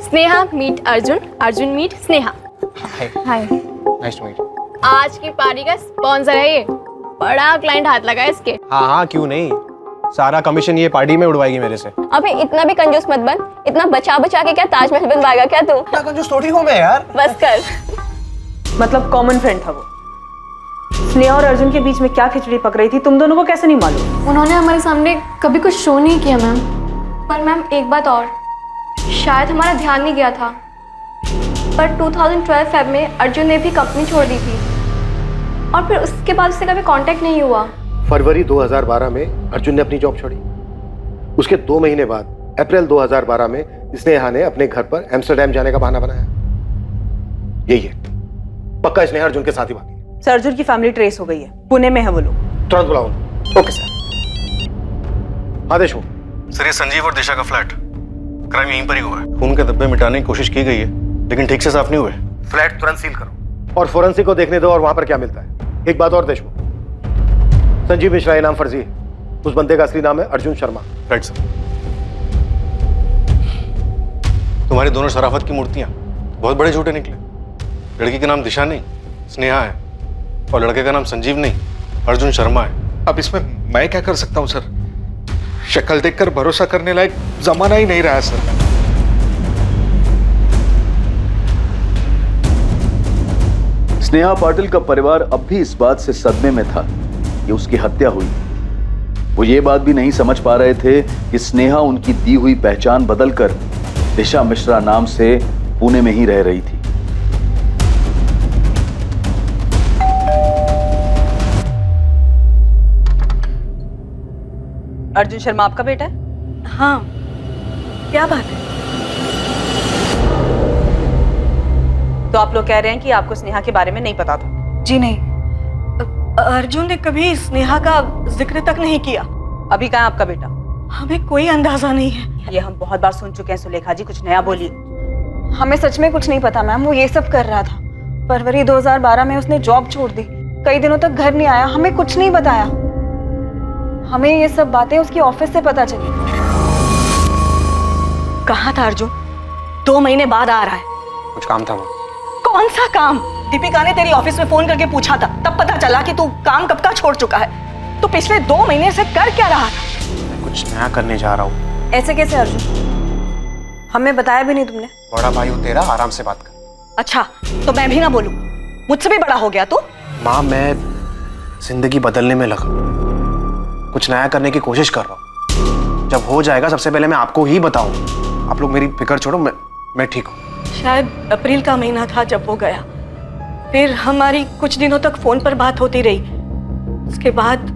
Sneha meet Arjun, Arjun meet Sneha. Hi, nice to meet. आज की पार्टी का स्पॉन्सर है ये, बड़ा क्लाइंट हाथ लगा है इसके। हाँ हाँ, क्यों नहीं, सारा कमीशन ये पार्टी में उड़वाएगी मेरे से। अबे इतना भी कंजूस मत बन, इतना बचा बचा के क्या ताजमहल बनवाएगा क्या तू? क्या कंजूस थोड़ी हूँ मैं यार। बस कर। मतलब कॉमन फ्रेंड था वो। स्नेहा और अर्जुन के बीच में क्या खिचड़ी पक रही थी तुम दोनों को कैसे नहीं मालूम? उन्होंने हमारे सामने कभी कुछ शो नहीं किया मैम। पर मैम एक बात और, शायद हमारा ध्यान नहीं गया था, पर 2012 फेब में अर्जुन ने भी कंपनी छोड़ दी थी और फिर उसके बाद उससे कभी कांटेक्ट नहीं हुआ। फरवरी 2012 में अर्जुन ने अपनी जॉब छोड़ी। उसके 2 महीने बाद अप्रैल 2012 में स्नेहा ने अपने घर पर एम्स्टर्डम जाने का बहाना बनाया। यही है, पक्का स्नेहा अर्जुन के साथ ही भागी। सर अर्जुन की फैमिली ट्रेस हो गई है, पुणे में है वो लोग। तुरंत बुलाओ। Okay sir. आदेश हो। सर ये संजीव और दिशा का फ्लैट, क्राइम यहीं पर ही हुआ है। खून के धब्बे मिटाने की कोशिश की गई है लेकिन ठीक से साफ नहीं हुए। फ्लैट तुरंत सील करो और फोरेंसिक को देखने दो और वहां पर क्या मिलता है। एक बात और देशमुख, संजीव मिश्रा ये नाम फर्जी है, उस बंदे का असली नाम है अर्जुन शर्मा। Right sir. तुम्हारी दोनों शराफत की मूर्तियां बहुत बड़े झूठे निकले। लड़की का नाम दिशा नहीं स्नेहा है और लड़के का नाम संजीव नहीं अर्जुन शर्मा है। अब इसमें मैं क्या कर सकता हूं सर? शक्ल देखकर भरोसा करने लायक जमाना ही नहीं रहा सर। स्नेहा पाटिल का परिवार अब भी इस बात से सदमे में था कि उसकी हत्या हुई। वो ये बात भी नहीं समझ पा रहे थे कि स्नेहा उनकी दी हुई पहचान बदलकर दिशा मिश्रा नाम से पुणे में ही रह रही थी। अर्जुन शर्मा आपका बेटा है? हाँ, क्या बात है? तो आप लोग कह रहे हैं कि आपको स्नेहा के बारे में नहीं पता था? जी नहीं, अर्जुन ने कभी स्नेहा का जिक्र तक नहीं किया। अभी कहाँ आपका बेटा? हमें कोई अंदाजा नहीं है। ये हम बहुत बार सुन चुके हैं सुलेखा जी, कुछ नया बोलिए। हमें सच में कुछ नहीं पता मैम, वो ये सब कर रहा था। फरवरी 2012 में उसने जॉब छोड़ दी, कई दिनों तक घर नहीं आया, हमें कुछ नहीं बताया। हमें ये सब बातें उसकी ऑफिस से पता चली। कहाँ था अर्जुन? 2 महीने बाद आ रहा है। कुछ काम था। कौन सा काम? दीपिका ने तेरी ऑफिस में फोन करके पूछा था, तब पता चला कि तू काम कब का छोड़ चुका है। तो पिछले 2 महीने से कर क्या रहा था? कुछ नया करने जा रहा हूँ। ऐसे कैसे अर्जुन? हमें बताया भी नहीं तुमने। बड़ा भाई हो तेरा, आराम से बात कर। अच्छा, तो मैं भी ना बोलूं? मुझसे भी बड़ा हो गया तू? माँ मैं जिंदगी बदलने में लगा, कुछ नया करने की कोशिश कर रहा हूँ। जब हो जाएगा सबसे पहले मैं आपको ही बताऊँ। आप लोग मेरी फिक्र छोड़ो, मैं ठीक हूँ। शायद अप्रैल का महीना था जब वो गया, फिर हमारी कुछ दिनों तक फोन पर बात होती रही, उसके बाद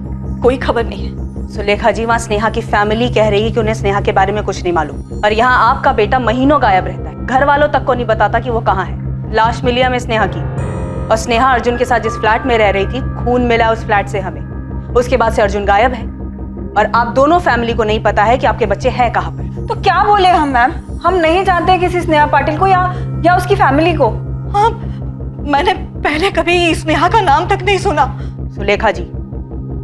कोई खबर नहीं है। सुलेखा जी, वहाँ स्नेहा की फैमिली कह रही है कि उन्हें स्नेहा के बारे में कुछ नहीं मालूम, और यहाँ आपका बेटा महीनों गायब रहता है, घर वालों तक को नहीं बताता कि वो कहाँ है। लाश मिली हमें स्नेहा की, और स्नेहा अर्जुन के साथ जिस फ्लैट में रह रही थी, खून मिला उस फ्लैट से हमें। उसके बाद से अर्जुन गायब है, और आप दोनों फैमिली को नहीं पता है कि आपके बच्चे हैं कहाँ पर। तो क्या बोले हम मैम? हम नहीं जानते किसी स्नेहा पाटिल को या उसकी फैमिली को। हाँ, मैंने पहले कभी स्नेहा का नाम तक नहीं सुना। सुलेखा जी,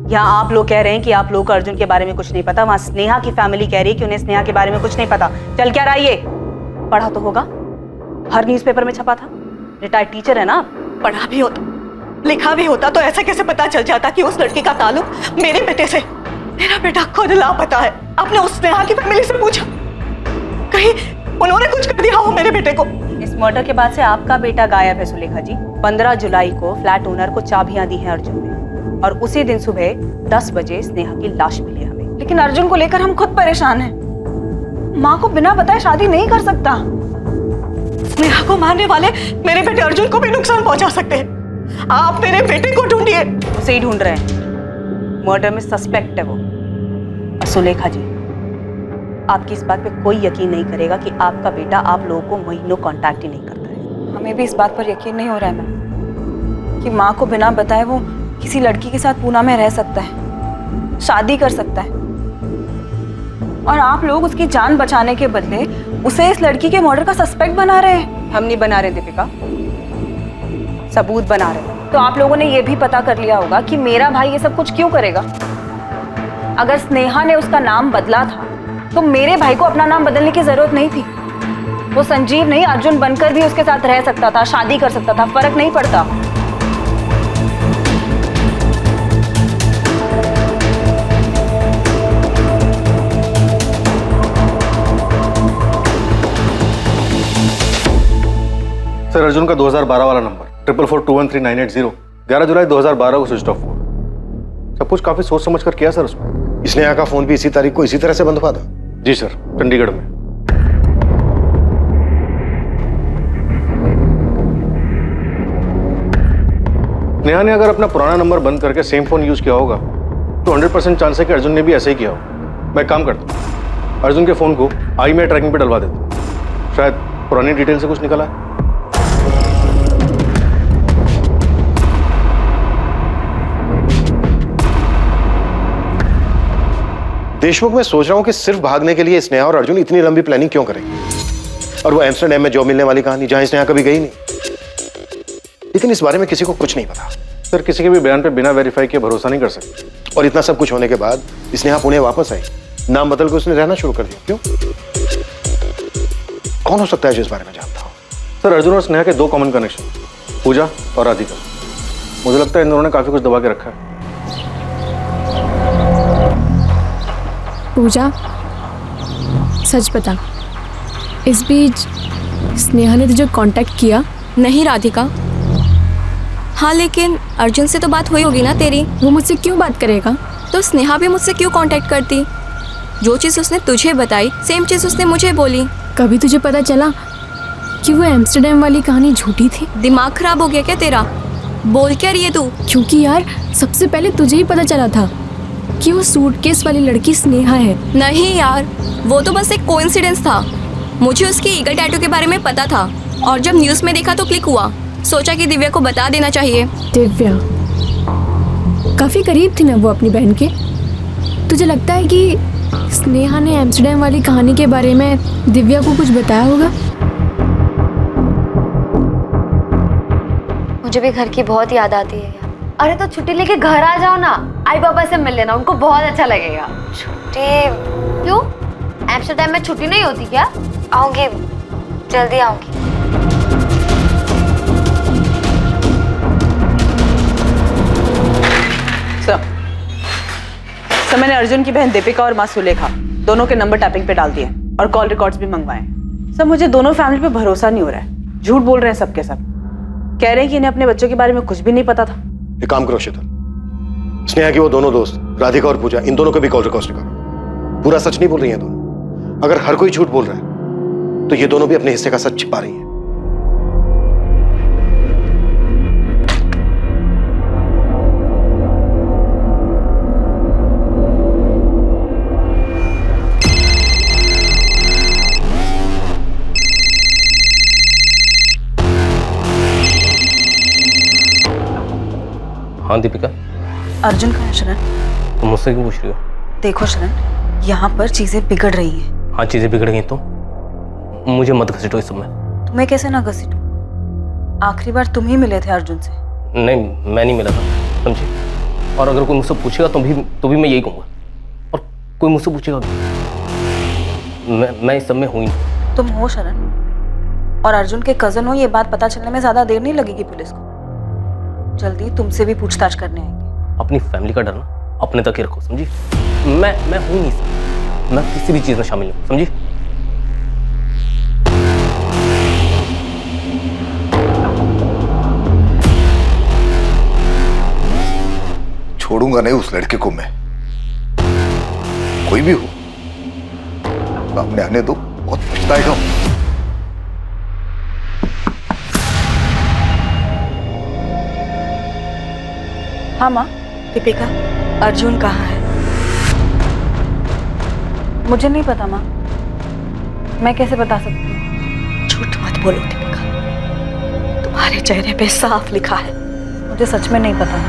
यहाँ आप लोग कह रहे हैं कि आप लोगों को अर्जुन के बारे में कुछ नहीं पता, वहाँ स्नेहा की फैमिली कह रही है कि उन्हें स्नेहा के बारे में कुछ नहीं पता। चल क्या रहा ये? पढ़ा तो होगा, हर न्यूज़पेपर में छपा था। रिटायर्ड टीचर है ना आप? पढ़ा भी होता, लिखा भी होता तो ऐसा कैसे पता चल जाता कि उस लड़की का ताल्लुक मेरे बेटे से? मेरा बेटा खुद लापता है। आपने उस स्नेहा की फैमिली से पूछा? कहीं उन्होंने कुछ कर दिया हो मेरे बेटे को? इस मर्डर के बाद से आपका बेटा गायब है सुलेखा जी। 15 जुलाई को फ्लैट ओनर को चाबियां दी हैं अर्जुन ने, और उसी दिन सुबह 10 बजे स्नेहा की लाश मिली हमें। लेकिन अर्जुन को लेकर हम खुद परेशान हैं। माँ को बिना बताए शादी नहीं कर सकता। स्नेहा को मारने वाले मेरे बेटे अर्जुन को भी नुकसान पहुंचा सकते हैं। आप मेरे बेटे को ढूंढिए। उसे ही ढूंढ रहे हैं, मर्डर में सस्पेक्ट है वो। और सुलेखा जी, आपकी इस बात पे कोई यकीन नहीं करेगा कि आपका बेटा आप लोगों को महीनों कांटेक्ट ही नहीं करता है। हमें भी इस बात पर यकीन नहीं हो रहा है मैम कि माँ को बिना बताए वो किसी लड़की के साथ पूना में रह सकता है, शादी कर सकता है, और आप लोग उसकी जान बचाने के बदले उसे इस लड़की के मर्डर का सस्पेक्ट बना रहे हैं। हम नहीं बना रहे दीपिका, सबूत बना रहे हैं। तो आप लोगों ने ये भी पता कर लिया होगा कि मेरा भाई ये सब कुछ क्यों करेगा। अगर स्नेहा ने उसका नाम बदला था तो मेरे भाई को अपना नाम बदलने की जरूरत नहीं थी। वो संजीव नहीं अर्जुन बनकर भी उसके साथ रह सकता था, शादी कर सकता था, फर्क नहीं पड़ता। सर अर्जुन का 2012 वाला नंबर 4442139880 11 जुलाई 2012 को स्विच ऑफ हुआ। सब कुछ काफी सोच समझ कर किया सर उसमें। स्नेहा का फोन भी इसी तारीख को इसी तरह से बंद हुआ था? जी सर, चंडीगढ़ में। नेहा ने अगर अपना पुराना नंबर बंद करके सेम फोन यूज किया होगा तो 100% चांस है कि अर्जुन ने भी ऐसे ही किया हो। मैं काम करता हूँ, अर्जुन के फोन को IMEI ट्रैकिंग पे डलवा देता हूँ, शायद पुरानी डिटेल से कुछ निकला है। देशमुख, मैं सोच रहा हूँ कि सिर्फ भागने के लिए स्नेहा और अर्जुन इतनी लंबी प्लानिंग क्यों करेंगे? और वो एम्स्टरडैम में जॉब मिलने वाली कहानी जहां स्नेहा कभी गई नहीं। लेकिन इस बारे में किसी को कुछ नहीं पता। सर, किसी के भी बयान पे बिना वेरीफाई किए भरोसा नहीं कर सकते। और इतना सब कुछ होने के बाद स्नेहा पुणे वापस आई, नाम बदल के उसने रहना शुरू कर दिया। क्यों? कौन हो सकता है जो इस बारे में जानता हो? सर, अर्जुन और स्नेहा के 2 कॉमन कनेक्शन, पूजा और राधिका। मुझे लगता है इन दोनों ने काफी कुछ दबा के रखा है। पूजा, सच बता, इस बीच स्नेहा ने तुझे कांटेक्ट किया? नहीं राधिका। हाँ, लेकिन अर्जुन से तो बात हुई होगी ना तेरी? वो मुझसे क्यों बात करेगा? तो स्नेहा भी मुझसे क्यों कांटेक्ट करती? जो चीज़ उसने तुझे बताई सेम चीज़ उसने मुझे बोली। कभी तुझे पता चला कि वो एम्स्टरडैम वाली कहानी झूठी थी? दिमाग खराब हो गया क्या तेरा? बोल क्या रही है तू? क्योंकि यार सबसे पहले तुझे ही पता चला था कि वो सूटकेस वाली लड़की स्नेहा है। नहीं यार, वो तो बस एक कोइंसिडेंस था। मुझे उसके ईगल टैटू के बारे में पता था और जब न्यूज़ में देखा तो क्लिक हुआ। सोचा कि दिव्या को बता देना चाहिए। दिव्या काफी करीब थी ना वो अपनी बहन के। तुझे लगता है कि स्नेहा ने एम्स्टरडैम वाली कहानी के बारे में दिव्या को कुछ बताया होगा? मुझे भी घर की बहुत याद आती है यार। अरे तो छुट्टी लेके घर आ जाओ ना, आई पापा से मिल लेना, उनको बहुत अच्छा लगेगा। छुट्टी? क्यों? एम्स्टरडैम में छुट्टी नहीं होती क्या? आऊंगी, जल्दी आऊंगी। सर, मैंने अर्जुन की बहन दीपिका और माँ सुलेखा दोनों के नंबर टैपिंग पे डाल दिए और कॉल रिकॉर्ड्स भी मंगवाए। सर, मुझे दोनों फैमिली पे भरोसा नहीं हो रहा है। झूठ बोल रहे हैं सबके सब। कह रहे हैं कि इन्हें अपने बच्चों के बारे में कुछ भी नहीं पता था। एक काम करो शीतल, स्नेहा की वो दोनों दोस्त राधिका और पूजा, इन दोनों के भी कॉल रिकॉर्ड्स निकालो। पूरा सच नहीं बोल रही हैं दोनों। अगर हर कोई झूठ बोल रहा है तो ये दोनों भी अपने हिस्से का सच छिपा रही हैं। हाँ दीपिका। अर्जुन कहाँ है शरण? तुम मुझसे क्यों पूछ रही हो? देखो शरण, यहाँ पर चीजें बिगड़ रही हैं। हाँ, चीजें बिगड़ गई तो मुझे मत घसीटो इस समय। तुम्हें कैसे ना घसीटूं? आखिरी बार तुम ही मिले थे अर्जुन से। नहीं, मैं नहीं मिला था, समझी? और अगर कोई मुझसे पूछेगा तो भी मैं यही कहूँगा। और कोई मुझसे पूछेगा मैं इस सब में हूँ ही नहीं। तुम हो शरण, और अर्जुन के कजन हो, ये बात पता चलने में ज्यादा देर नहीं लगेगी पुलिस को। जल्दी तुमसे भी पूछताछ करने आएंगे। अपनी फैमिली का डर ना अपने तक ही रखो, समझी? मैं हूँ नहीं सर, मैं किसी भी चीज में शामिल हूँ, समझी? छोड़ूंगा नहीं उस लड़के को मैं, कोई भी हो। सामने आने दो, बहुत पछताएगा। हाँ माँ। दीपिका, अर्जुन कहाँ है? मुझे नहीं पता माँ, मैं कैसे बता सकती हूँ? झूठ मत बोलो दीपिका, तुम्हारे चेहरे पे साफ लिखा है। मुझे सच में नहीं पता।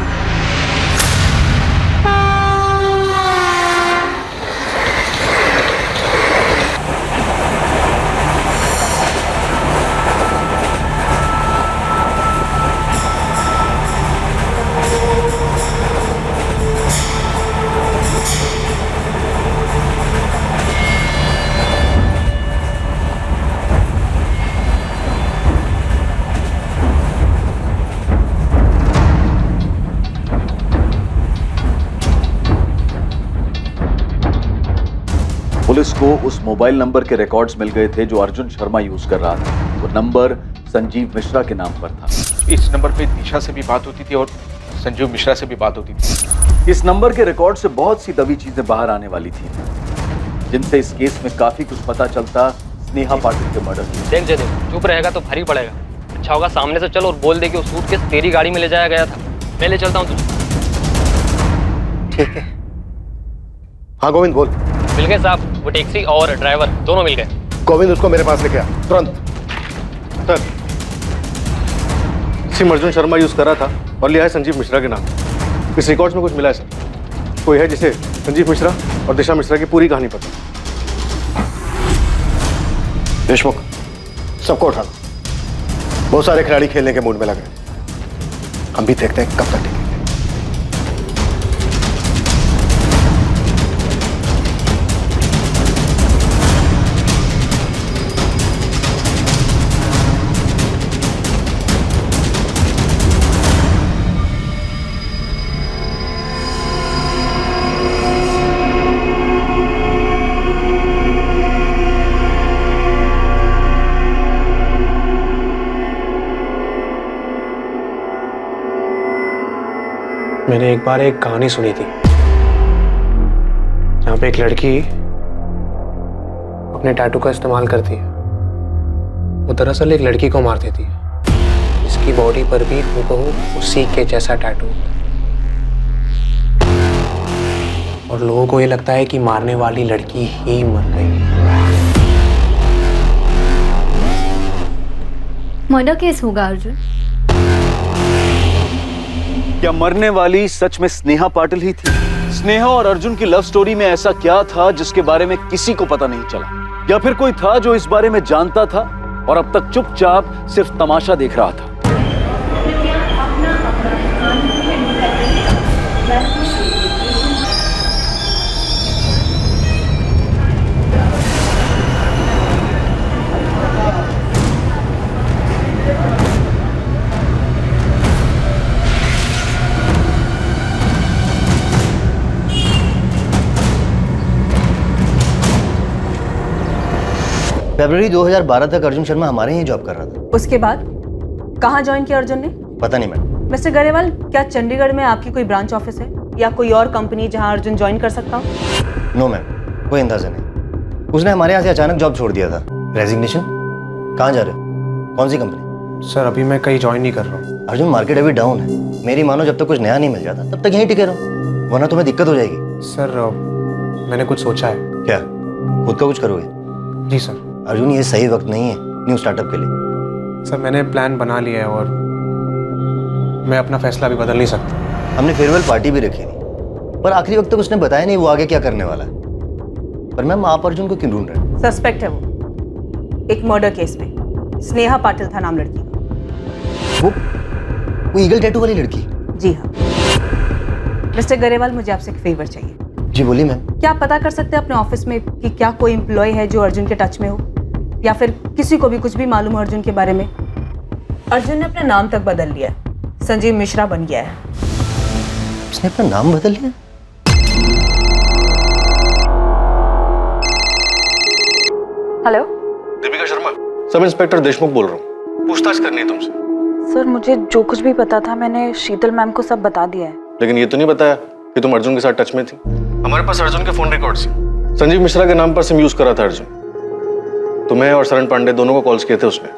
पुलिस को उस मोबाइल नंबर के रिकॉर्ड्स मिल गए थे जो अर्जुन शर्मा यूज कर रहा था। वो नंबर संजीव मिश्रा के नाम पर था। इस नंबर पे दिशा से भी बात होती थी और संजीव मिश्रा से भी बात होती थी। इस नंबर के रिकॉर्ड से बहुत सी दबी चीजें बाहर आने वाली थी, जिनसे इस केस में काफी कुछ पता चलता स्नेहा पाटिल के मर्डर की। देख जयदेव, चुप रहेगा तो भारी पड़ेगा। अच्छा होगा सामने से चल और बोल दे कि वो सूटकेस तेरी गाड़ी में ले जाया गया था। मैं ले चलता हूँ तुझे। ठीक है। हाँ गोविंद बोल। मिल गए साहब, वो टैक्सी और ड्राइवर दोनों मिल गए। गोविंद उसको मेरे पास लेके आ तुरंत। Sir, SIM Arjun Sharma use कर रहा था और लिया है संजीव मिश्रा के नाम। इस रिकॉर्ड्स में कुछ मिला है सर। कोई है जिसे संजीव मिश्रा और दिशा मिश्रा की पूरी कहानी पता। देशमुख, सबको उठाना। बहुत सारे खिलाड़ी खेलने के मूड में लग रहे हैं। हम भी देखते हैं कब तक टिकेंगे। मैंने एक बार एक कहानी सुनी थी जहाँ पे एक लड़की अपने टैटू का इस्तेमाल करती है। वो दरअसल एक लड़की को मार देती है। इसकी बॉडी पर भी हूबहू उसी के जैसा टैटू है और लोगों को ये लगता है कि मारने वाली लड़की ही मर गई। मर्डर केस होगा अर्जुन। क्या मरने वाली सच में स्नेहा पाटिल ही थी? स्नेहा और अर्जुन की लव स्टोरी में ऐसा क्या था जिसके बारे में किसी को पता नहीं चला? या फिर कोई था जो इस बारे में जानता था और अब तक चुपचाप सिर्फ तमाशा देख रहा था? फरवरी 2012 तक अर्जुन शर्मा हमारे यहाँ जॉब कर रहा था। उसके बाद कहाँ ज्वाइन किया अर्जुन ने? पता नहीं मैडम। मिस्टर गरेवाल, क्या चंडीगढ़ में आपकी कोई ब्रांच ऑफिस है या कोई और कंपनी जहाँ अर्जुन ज्वाइन कर सकता हो? नो मैम, कोई अंदाजा नहीं। उसने हमारे यहाँ से अचानक जॉब छोड़ दिया था। रेजिग्नेशन? कहाँ जा रहे हो? कौन सी कंपनी? सर अभी मैं कहीं ज्वाइन नहीं कर रहा हूँ। अर्जुन मार्केट अभी डाउन है। मेरी मानो जब तक कुछ नया नहीं मिल जाता तब तक यहीं टिके रहो, वरना तुम्हें दिक्कत हो जाएगी। सर मैंने कुछ सोचा है। क्या? खुद का कुछ करोगे? जी सर। अर्जुन ये सही वक्त नहीं है न्यू स्टार्टअप के लिए। सर मैंने प्लान बना लिया है और मैं अपना फैसला अभी बदल नहीं सकता। हमने फेयरवेल पार्टी भी रखी थी पर आखिरी वक्त तक उसने बताया नहीं वो आगे क्या करने वाला है। पर मैम आप अर्जुन को क्यों ढूंढ रहे हैं? सस्पेक्ट है वो एक मर्डर केस में। स्नेहा पाटिल था नाम लड़की का। वो ईगल टैटू वाली लड़की? जी हाँ। मिस्टर गरेवाल, मुझे आपसे एक फेवर चाहिए। जी बोलिए मैम। क्या आप पता कर सकते हैं अपने ऑफिस में कि क्या कोई एम्प्लॉय है जो अर्जुन के टच में हो या फिर किसी को भी कुछ भी मालूम हो अर्जुन के बारे में? अर्जुन ने अपना नाम तक बदल लिया है, संजीव मिश्रा बन गया है। उसने अपना नाम बदल लिया? Hello Deepika Sharma, sub inspector Deshmukh बोल रहा हूँ। पूछताछ करनी है तुमसे। सर मुझे जो कुछ भी पता था मैंने शीतल मैम को सब बता दिया है। लेकिन ये तो नहीं बताया कि तुम अर्जुन के साथ टच में थी। हमारे पास अर्जुन के फोन रिकॉर्ड्स हैं। संजीव मिश्रा के नाम पर सिम यूज कर रहा था अर्जुन। तुम्हें और शरण पांडे दोनों को कॉल्स किए थे उसने।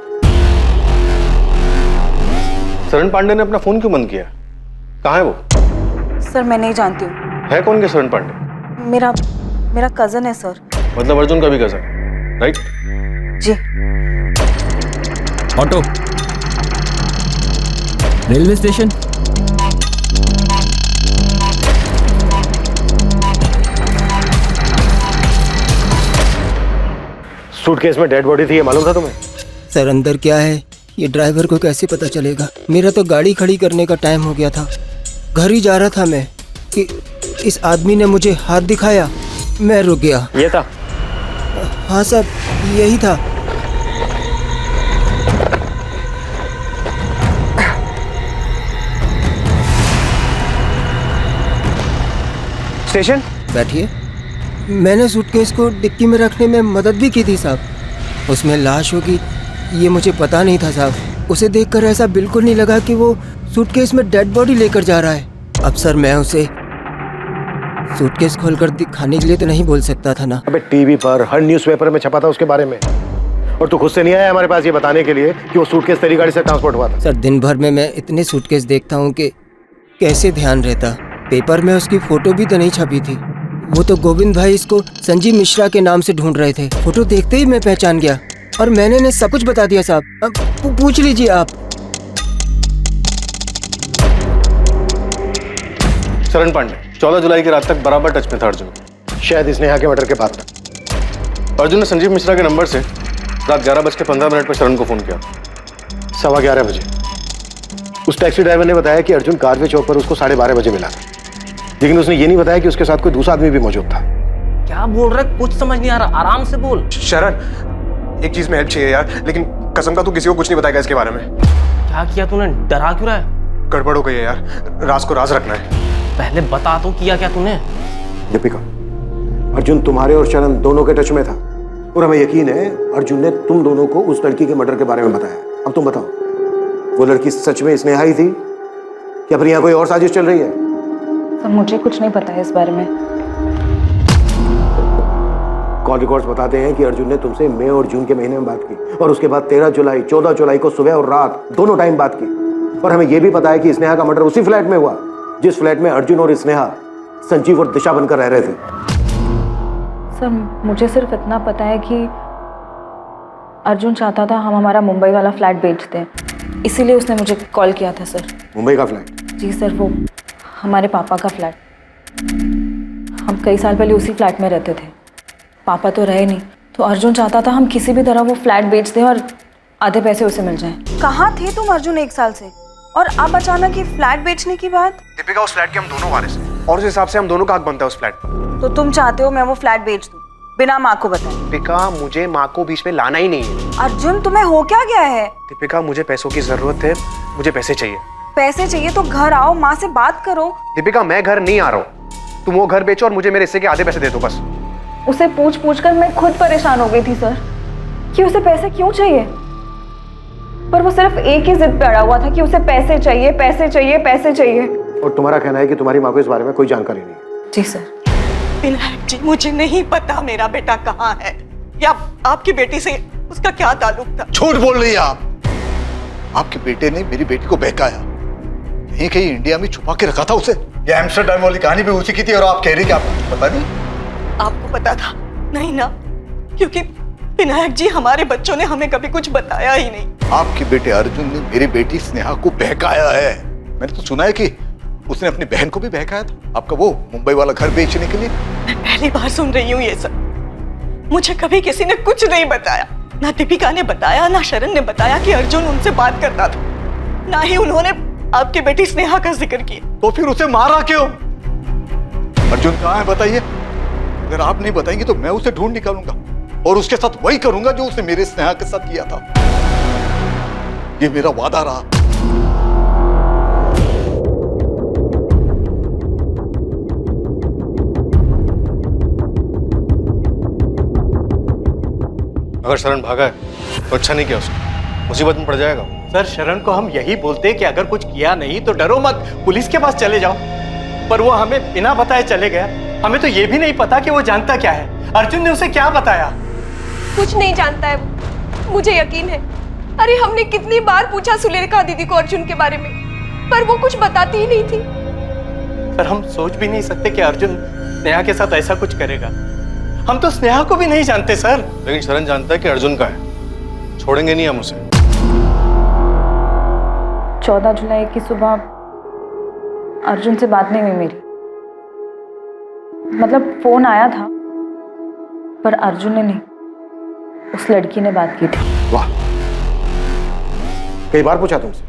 शरण पांडे ने अपना फोन क्यों बंद किया? कहाँ है वो? सर मैं नहीं जानती हूँ। है कौन के शरण पांडे? मेरा कजन है सर। मतलब अर्जुन का भी कजन, राइट? जी। Auto, railway station. सूटकेस में डेड बॉडी थी, ये मालूम था तुम्हें? सर अंदर क्या है ये ड्राइवर को कैसे पता चलेगा? मेरा तो गाड़ी खड़ी करने का टाइम हो गया था। घर ही जा रहा था मैं कि इस आदमी ने मुझे हाथ दिखाया, मैं रुक गया। ये था? हाँ सर यही था। स्टेशन बैठिए। मैंने सूटकेस को डिक्की में रखने में मदद भी की थी साहब। उसमें लाश होगी ये मुझे पता नहीं था साहब। उसे देखकर ऐसा बिल्कुल नहीं लगा कि वो सूटकेस में डेड बॉडी लेकर जा रहा है। अब सर मैं उसे सूटकेस खोलकर दिखाने के लिए तो नहीं बोल सकता था ना। अबे टीवी पर हर न्यूज़पेपर में छपा था उसके बारे में, और तू खुद से नहीं आया हमारे पास ये बताने के लिए कि वो सूटकेस तेरी गाड़ी से ट्रांसपोर्ट हुआ था। सर दिन भर में मैं इतने सूटकेस देखता हूँ कि कैसे ध्यान रहता। पेपर में उसकी फोटो भी तो नहीं छपी थी। वो तो गोविंद भाई इसको संजीव मिश्रा के नाम से ढूंढ रहे थे। फोटो देखते ही मैं पहचान गया और मैंने इन्हें सब कुछ बता दिया साहब। अब पूछ लीजिए आप। शरण पांडे 14 जुलाई की रात तक बराबर टच में था अर्जुन, शायद स्नेहा के मर्डर के बाद तक। अर्जुन ने संजीव मिश्रा के नंबर से रात 11:15 पर शरण को फोन किया। 11:15 बजे उस टैक्सी ड्राइवर ने बताया कि अर्जुन कारवे चौक पर उसको 12:30 बजे मिला था, लेकिन उसने ये नहीं बताया कि उसके साथ कोई दूसरा आदमी भी मौजूद था। क्या बोल रहा है, कुछ समझ नहीं आ रहा, आराम से बोल। शरण एक चीज में हेल्प चाहिए यार, लेकिन कसम का तू किसी को कुछ नहीं बताएगा इसके बारे में। क्या किया तूने, डरा क्यों रहा है? गड़बड़ हो गई है यार, राज को राज रखना है। पहले बता तो किया क्या तूने? दीपिका, अर्जुन तुम्हारे और शरण दोनों के टच में था और हमें यकीन है अर्जुन ने तुम दोनों को उस लड़की के मर्डर के बारे में बताया। अब तुम बताओ, वो लड़की सच में स्नेहा ही थी कि अपनी यहाँ कोई और साजिश चल रही है? सर मुझे कुछ नहीं पता है इस बारे में। कॉल रिकॉर्ड्स बताते हैं कि अर्जुन ने तुमसे मई और जून के महीने में बात की और उसके बाद 13 जुलाई 14 जुलाई को सुबह और रात दोनों टाइम बात की। और हमें यह भी पता है कि स्नेहा का मर्डर उसी फ्लैट में हुआ जिस फ्लैट में अर्जुन और स्नेहा संजीव और दिशा बनकर रह रहे थे। सर मुझे सिर्फ इतना पता है कि अर्जुन चाहता था हम हमारा मुंबई वाला फ्लैट बेच दें, इसीलिए उसने मुझे कॉल किया था सर। मुंबई का फ्लैट? जी सर, वो हमारे पापा का फ्लैट। हम कई साल पहले उसी फ्लैट में रहते थे। पापा तो रहे नहीं, तो अर्जुन चाहता था हम किसी भी तरह वो फ्लैट बेच दें और आधे पैसे उसे मिल जाएं। कहाँ थे तुम अर्जुन 1 साल से, और अब अचानक ये फ्लैट बेचने की बात? दीपिका, उस फ्लैट के हम दोनों वारिस हैं और उस हिसाब से हम दोनों का हक बनता है उस फ्लैट पर। तो तुम चाहते हो मैं वो फ्लैट बेच दूं बिना माँ को बताए? दीपिका, मुझे माँ को बीच में लाना ही नहीं है। अर्जुन तुम्हें हो क्या गया है? दीपिका, मुझे पैसों की जरूरत है, मुझे पैसे चाहिए। पैसे चाहिए तो घर आओ, माँ से बात करो। दीपिका, मैं घर नहीं आ रहा हूँ, तुम वो घर बेचो और मुझे मेरे हिस्से के आधे पैसे दे दो बस। उसे पूछ कर मैं खुद परेशान हो गई थी सर कि उसे पैसे क्यों चाहिए, पर वो सिर्फ एक ही जिद पे अड़ा हुआ था कि उसे पैसे चाहिए, पैसे चाहिए, पैसे चाहिए। और तुम्हारा कहना है कि तुम्हारी माँ को इस बारे में कोई जानकारी नहीं? जी सर। विनायक जी, मुझे नहीं पता मेरा बेटा कहाँ है या आपकी बेटी से उसका क्या ताल्लुक था। झूठ बोल रही है आप। आपके बेटे ने मेरी बेटी को बहकाया, कहीं कहीं इंडिया में छुपा के रखा था उसे। ये एम्स्टरडैम वाली कहानी भी उसी की थी और आप कह रही कि आपको पता नहीं? आपको पता था? नहीं ना, क्योंकि विनायक जी हमारे बच्चों ने हमें कभी कुछ बताया ही नहीं। आपके बेटे अर्जुन ने मेरी बेटी स्नेहा को बहकाया है। मैंने तो सुना है कि उसने अपनी बहन को भी बहकाया था, आपका वो मुंबई वाला घर बेचने के लिए। मैं पहली बार सुन रही हूँ ये सब। मुझे कभी किसी ने कुछ नहीं बताया, ना दीपिका ने बताया, ना शरण ने बताया कि अर्जुन उनसे बात करता था, ना ही उन्होंने आपकी बेटी स्नेहा का जिक्र किया। तो फिर उसे मारा क्यों? अर्जुन कहाँ है बताइए? अगर आप नहीं बताएंगे तो मैं उसे ढूंढ निकालूंगा और उसके साथ वही करूंगा जो उसने मेरे स्नेहा के साथ किया था। ये मेरा वादा रहा। अगर शरण भागा है तो अच्छा नहीं किया उसने, मुसीबत में पड़ जाएगा। सर, शरण को हम यही बोलते कि अगर कुछ किया नहीं तो डरो मत, पुलिस के पास चले जाओ, पर वो हमें बिना बताए चले गया। हमें तो ये भी नहीं पता कि वो जानता क्या है। अर्जुन ने उसे क्या बताया? कुछ नहीं जानता है, मुझे यकीन है। अरे हमने कितनी बार पूछा सुलेखा दीदी को अर्जुन के बारे में, पर वो कुछ बताती ही नहीं थी। सर, हम सोच भी नहीं सकते कि अर्जुन स्नेहा के साथ ऐसा कुछ करेगा। हम तो स्नेहा को भी नहीं जानते सर। लेकिन शरण जानता है कि अर्जुन का है, छोड़ेंगे नहीं हम उसे। 14 जुलाई की सुबह अर्जुन से बात नहीं हुई मेरी, मतलब फोन आया था पर अर्जुन ने नहीं, उस लड़की ने बात की थी। वाह, कई बार पूछा तुमसे,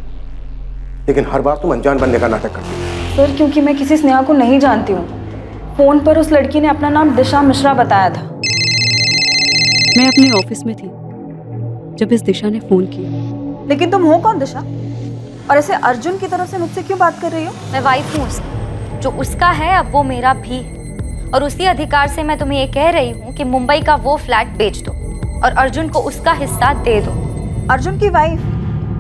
लेकिन हर बार तुम अनजान बनने का नाटक करती हो। सर, क्योंकि मैं किसी स्नेहा को नहीं जानती हूँ। फोन पर उस लड़की ने अपना नाम दिशा मिश्रा बताया था। मैं अपने ऑफिस में थी जब इस दिशा ने फोन किया। लेकिन तुम हो कौन दिशा, और ऐसे अर्जुन की तरफ से मुझसे क्यों बात कर रही हो? मैं वाइफ हूँ उसकी, जो उसका है अब वो मेरा भी है, और उसी अधिकार से मैं तुम्हें ये कह रही हूँ कि मुंबई का वो फ्लैट बेच दो और अर्जुन को उसका हिस्सा दे दो। अर्जुन की वाइफ?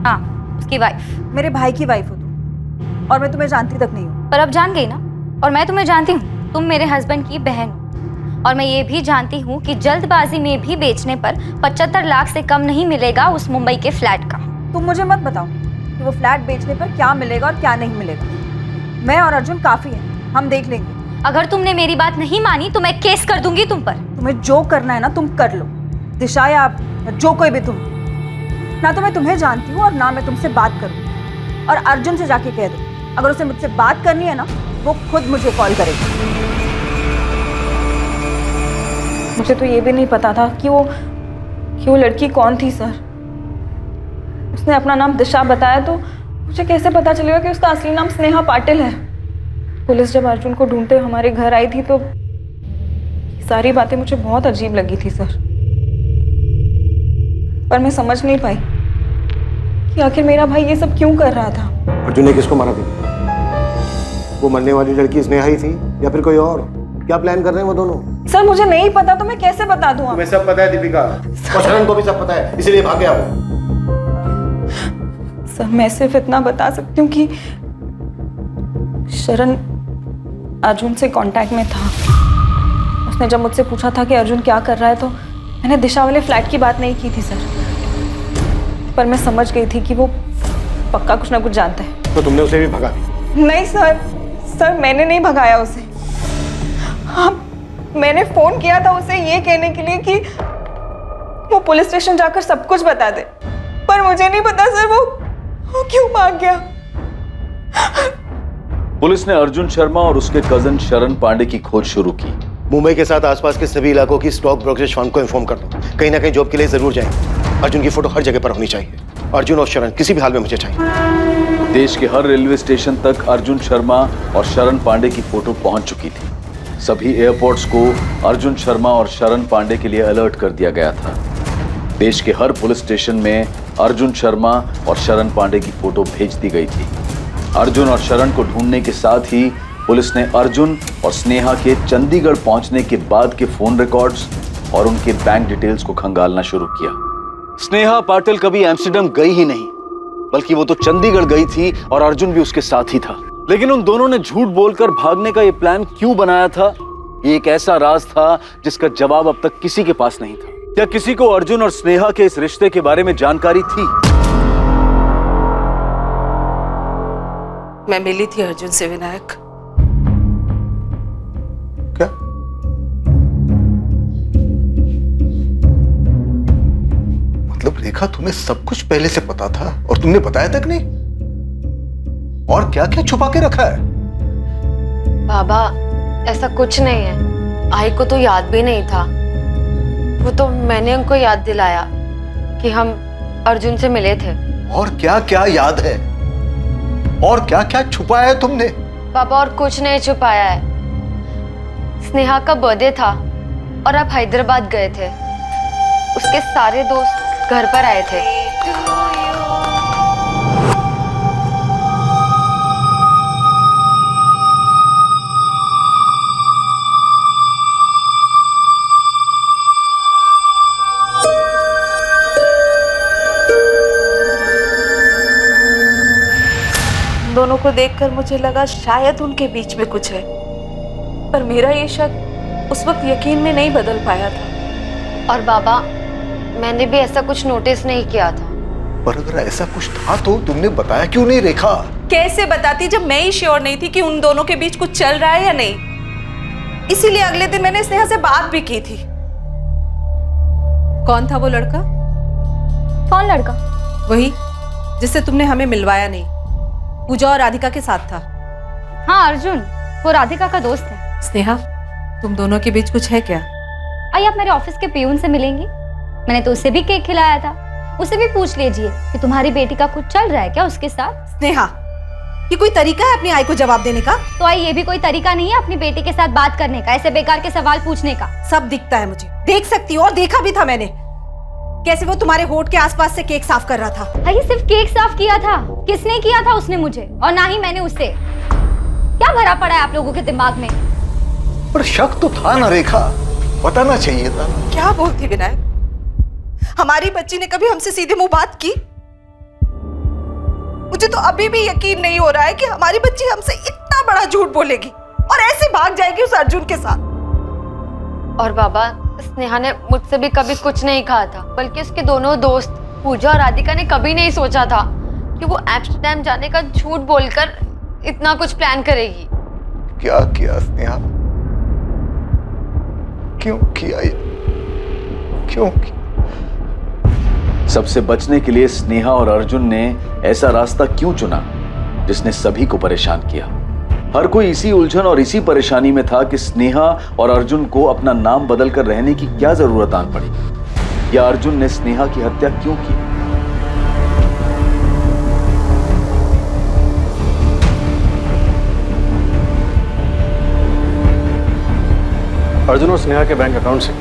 हाँ, उसकी वाइफ। मेरे भाई की वाइफ हो तुम, और मैं तुम्हें जानती तक नहीं हूँ। पर अब जान गई ना, और मैं तुम्हें जानती हूँ, तुम मेरे हस्बैंड की बहन हो। और मैं ये भी जानती हूँ कि जल्दबाजी में भी बेचने पर 75 लाख से कम नहीं मिलेगा उस मुंबई के फ्लैट का। तुम मुझे मत बताओ कि वो फ्लैट बेचने पर क्या मिलेगा और क्या नहीं मिलेगा। मैं और अर्जुन काफी हैं, हम देख लेंगे। अगर तुमने मेरी बात नहीं मानी तो मैं केस कर दूंगी तुम पर। तुम्हें जो करना है ना तुम कर लो, दिशा या जो कोई भी तुम। ना तो मैं तुम्हें जानती हूँ और ना मैं तुमसे बात करूँ। और अर्जुन से जाके कह दो, अगर उसे मुझसे बात करनी है ना वो खुद मुझे कॉल करेगा। मुझे तो ये भी नहीं पता था कि वो लड़की कौन थी सर। उसने अपना नाम दिशा बताया तो मुझे कैसे पता चलेगा कि उसका असली नाम स्नेहा पाटिल है। पुलिस जब अर्जुन को ढूंढते हमारे घर आई थी तो सारी बातें मुझे बहुत अजीब लगी थी सर। पर मैं समझ नहीं पाई कि आखिर मेरा भाई ये सब क्यों कर रहा था। अर्जुन ने किसको मारा था? वो मरने वाली लड़की स्नेहा ही थी या फिर कोई और? क्या प्लान कर रहे हैं वो दोनों? सर मुझे नहीं पता तो मैं कैसे बता दूं? तुम्हें सब पता है दीपिका, और शरण को भी सब पता है, इसीलिए भाग गया वो। सर मैं सिर्फ इतना बता सकती हूँ कि शरण अर्जुन से कांटेक्ट में था। उसने जब मुझसे पूछा था कि अर्जुन क्या कर रहा है तो मैंने दिशा वाले फ्लैट की बात नहीं की थी सर। पर मैं समझ गई थी कि वो पक्का कुछ ना कुछ जानता है। तो तुमने उसे भी भगा दिया? नहीं सर मैंने नहीं भगाया उसे। हाँ, मैंने फोन किया था उसे ये कहने के लिए कि वो पुलिस स्टेशन जाकर सब कुछ बता दे। पर मुझे नहीं पता सर वो क्यों भाग गया। पुलिस ने अर्जुन शर्मा और उसके कजन शरण पांडे की खोज शुरू की। मुंबई के साथ आसपास के सभी इलाकों की स्टॉक ब्रोकरेज फर्म को इन्फॉर्म कर दो, कहीं ना कहीं जॉब के लिए जरूर जाएंगे। अर्जुन की फोटो हर जगह पर होनी चाहिए। अर्जुन और शरण किसी भी हाल में मुझे चाहिए। देश के हर रेलवे स्टेशन तक अर्जुन शर्मा और शरण पांडे की फोटो पहुंच चुकी थी। सभी एयरपोर्ट्स को अर्जुन शर्मा और शरण पांडे के लिए अलर्ट कर दिया गया था। देश के हर पुलिस स्टेशन में अर्जुन शर्मा और शरण पांडे की फोटो भेज दी गई थी। अर्जुन और शरण को ढूंढने के साथ ही पुलिस ने अर्जुन और स्नेहा के चंडीगढ़ पहुंचने के बाद के फोन रिकॉर्ड्स और उनके बैंक डिटेल्स को खंगालना शुरू किया। स्नेहा पाटिल कभी एम्स्टर्डम गई ही नहीं, बल्कि वो तो चंडीगढ़ गई थी और अर्जुन भी उसके साथ ही था। लेकिन उन दोनों ने झूठ बोलकर भागने का ये प्लान क्यों बनाया था, ये एक ऐसा राज था जिसका जवाब अब तक किसी के पास नहीं था। क्या किसी को अर्जुन और स्नेहा के इस रिश्ते के बारे में जानकारी थी? मैं मिली थी अर्जुन से विनायक। क्या? मतलब रेखा तुम्हें सब कुछ पहले से पता था और तुमने बताया तक नहीं? और क्या क्या छुपा के रखा है? बाबा ऐसा कुछ नहीं है, आई को तो याद भी नहीं था। वो तो मैंने उनको याद दिलाया कि हम अर्जुन से मिले थे। और क्या क्या याद है? और क्या क्या छुपाया है तुमने? पापा और कुछ नहीं छुपाया है। स्नेहा का बर्थडे था और आप हैदराबाद गए थे। उसके सारे दोस्त घर पर आए थे। दोनों को देखकर मुझे लगा शायद उनके बीच में कुछ है, पर मेरा ये शक उस वक्त यकीन में नहीं बदल पाया था। और बाबा मैंने भी ऐसा कुछ नोटिस नहीं किया था। पर अगर ऐसा कुछ था तो तुमने बताया क्यों नहीं रेखा? कैसे बताती जब मैं ही श्योर नहीं थी कि उन दोनों के बीच कुछ चल रहा है या नहीं। इसीलिए अगले दिन मैंने स्नेहा से बात भी की थी। कौन था वो लड़का? कौन लड़का? वही जिससे तुमने हमें मिलवाया नहीं, पूजा और राधिका के साथ था। हाँ अर्जुन, वो राधिका का दोस्त है। स्नेहा, तुम दोनों के बीच कुछ है क्या? आइए आप मेरे ऑफिस के पियून से मिलेंगी। मैंने तो उसे भी केक खिलाया था। उसे भी पूछ लीजिए कि तुम्हारी बेटी का कुछ चल रहा है क्या उसके साथ। स्नेहा, ये कोई तरीका है अपनी आई को जवाब देने का? तो आई ये भी कोई तरीका नहीं है अपनी बेटी के साथ बात करने का, ऐसे बेकार के सवाल पूछने का। सब दिखता है मुझे, देख सकती हो, और देखा भी था मैंने कैसे वो तुम्हारे होठ के आसपास से केक साफ कर रहा था। ये सिर्फ केक साफ किया था? किसने किया था? उसने मुझे, और ना ही मैंने उससे। क्या भरा पड़ा है आप लोगों के दिमाग में? पर शक तो था ना रेखा, बताना चाहिए था। क्या बोलती विनायक? हमारी बच्ची ने कभी हमसे सीधे मुंह बात की? मुझे तो अभी भी यकीन नहीं हो रहा है कि हमारी बच्ची हमसे इतना बड़ा झूठ बोलेगी और ऐसे भाग जाएगी उस अर्जुन के साथ। और बाबा, स्नेहा ने मुझसे भी कभी कुछ नहीं कहा था, बल्कि उसके दोनों दोस्त पूजा और राधिका ने कभी नहीं सोचा था कि वो एम्स्टर्डम जाने का झूठ बोलकर इतना कुछ प्लान करेगी। क्या किया स्नेहा? क्यों किया ये? क्यों किया? सबसे बचने के लिए स्नेहा और अर्जुन ने ऐसा रास्ता क्यों चुना जिसने सभी को परेशान किया? हर कोई इसी उलझन और इसी परेशानी में था कि स्नेहा और अर्जुन को अपना नाम बदलकर रहने की क्या जरूरत आन पड़ी, या अर्जुन ने स्नेहा की हत्या क्यों की? अर्जुन और स्नेहा के बैंक अकाउंट से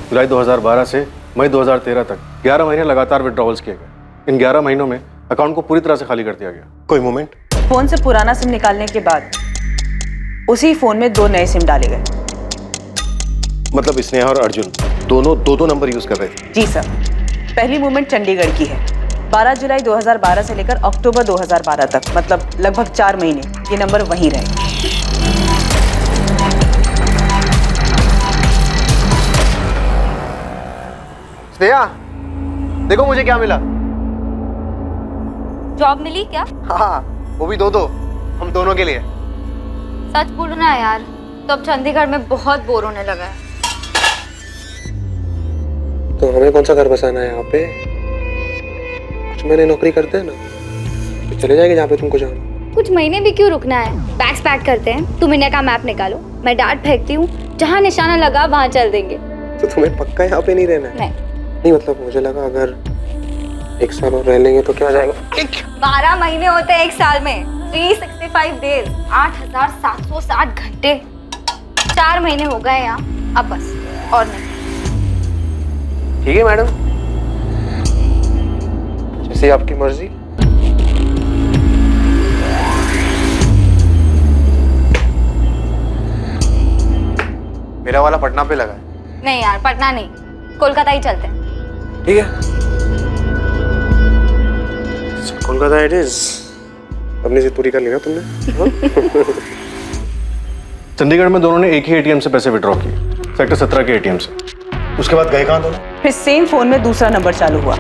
जुलाई 2012 से मई 2013 तक 11 महीने लगातार विड्रॉवल्स किए गए। इन 11 महीनों में अकाउंट को पूरी तरह से खाली कर दिया गया। कोई मोमेंट? फोन से पुराना सिम निकालने के बाद उसी फोन में 2 नए सिम डाले गए। मतलब स्नेहा और अर्जुन दोनों दो नंबर यूज कर रहे थे? जी सर। पहली मूवमेंट चंडीगढ़ की है। 12 जुलाई 2012 से लेकर अक्टूबर 2012 तक, मतलब लगभग 4 महीने ये नंबर वहीं रहे। स्नेहा, देखो मुझे क्या मिला। जॉब मिली क्या? हाँ, वो भी दो हम दोनों के लिए। सच बोलो ना यार, तो अब चंडीगढ़ में बहुत बोर होने लगा है। तो हमें कौन सा घर बसाना है यहाँ पे? कुछ महीने नौकरी करते हैं ना, तो चले जाएंगे जहाँ पे तुमको जाना। कुछ महीने भी क्यों रुकना है? बैग्स पैक करते हैं, तुम इंडिया का मैप निकालो, मैं डार्ट फेंकती हूँ, जहाँ निशाना लगा वहाँ चल देंगे। तो तुम्हें पक्का यहाँ पे नहीं रहना है? नहीं मतलब मुझे लगा अगर 1 साल और रह लेंगे तो क्या हो जाएगा। 12 महीने होते हैं 1 साल में, 365 डेज, 8760 घंटे। 4 महीने हो गए यहाँ, अब बस और नहीं। ठीक है मैडम, जैसे आपकी मर्जी। मेरा वाला पटना पे लगा है। नहीं यार, पटना नहीं, कोलकाता ही चलते हैं। ठीक है, कोलकाता इट इज। अपनी जिद पूरी कर ली ना तुमने। चंडीगढ़ में दोनों ने एक ही एटीएम से पैसे विड्रॉ किए, सेक्टर 17 के एटीएम से। उसके बाद गए कहां दोनों? फिर सेम फोन में दूसरा नंबर चालू हुआ।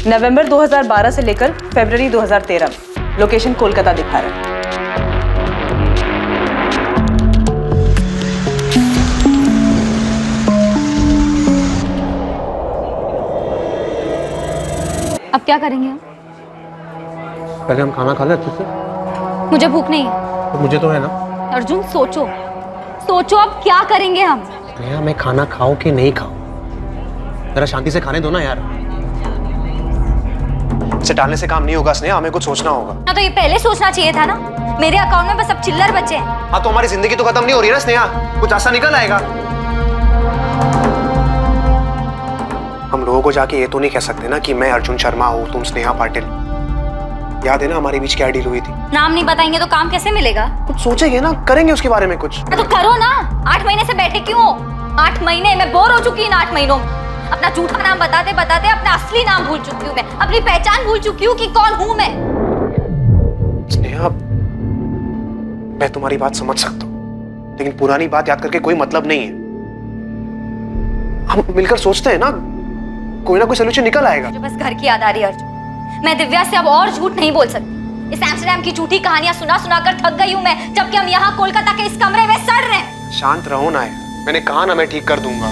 नवंबर 2012 से लेकर फरवरी 2013 में लोकेशन कोलकाता दिखा रहा है। अब क्या करेंगे हम? पहले हम खाना खा लें अच्छे से। मुझे भूख नहीं है। तो मुझे तो है ना। अर्जुन सोचो, सोचो अब क्या करेंगे हम? भैया मैं खाना खाऊं कि नहीं खाऊं, जरा शांति से खाने दो ना यार। इसे टालने से काम नहीं होगा स्नेहा, हमें कुछ सोचना होगा। ना तो ये पहले सोचना चाहिए था ना। मेरे अकाउंट में बस अब चिल्लर बचे हैं। हाँ तो हमारी जिंदगी तो खत्म नहीं हो रही है ना स्नेहा, कुछ ऐसा निकल आएगा। हम लोगों को जाके ये तो नहीं कह सकते ना कि मैं अर्जुन शर्मा हूँ, तुम स्नेहा पाटिल। याद है ना हमारे बीच क्या डील हुई थी? नाम नहीं बताएंगे तो काम कैसे मिलेगा? कुछ सोचेंगे ना, करेंगे उसके बारे में कुछ। तो करो ना। 8 महीने से बैठे क्यों? 8 महीने मैं बोर हो चुकी हूँ। 8 महीनों अपना झूठा नाम बताते बताते अपना असली नाम भूल चुकी हूँ मैं, अपनी पहचान भूल चुकी हूँ कि कौन हूँ मैं। स्नेहा, मैं तुम्हारी बात समझ सकता हूँ, लेकिन पुरानी बात याद करके कोई मतलब नहीं है। हम मिलकर सोचते हैं ना, कोई ना कोई सोल्यूशन निकल आएगा। मुझे बस घर की याद आ रही है अर्जुन। मैं दिव्या से अब और झूठ नहीं बोल सकती। इस एम्स्टर्डम की झूठी कहानियां सुना सुना कर थक गई हूँ मैं, जबकि हम यहाँ कोलकाता के इस कमरे में सड़ रहे हैं। शांत रहो ना, मैंने कहा ना मैं ठीक कर दूंगा।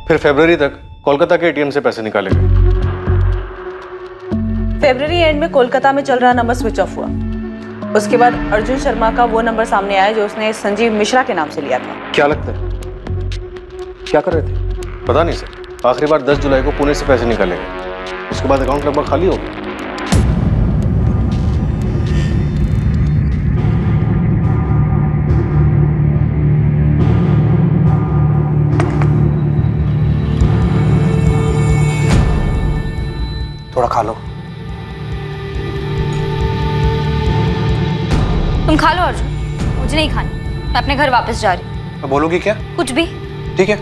फिर फरवरी तक कोलकाता के एटीएम से पैसे निकाले गए। फरवरी एंड में कोलकाता में चल रहा नंबर स्विच ऑफ हुआ। उसके बाद अर्जुन शर्मा का वो नंबर सामने आया जो उसने संजीव मिश्रा के नाम से लिया था। क्या लगता है क्या कर रहे थे? पता नहीं सर, आखिरी बार 10 जुलाई को पुणे से पैसे निकाले गए, उसके बाद अकाउंट लगभग खाली हो गया। थोड़ा खा लो। तुम खा लो अर्जुन, मुझे नहीं खानी। मैं अपने घर वापस जा रही हूँ। तो बोलोगी क्या? कुछ भी। ठीक है,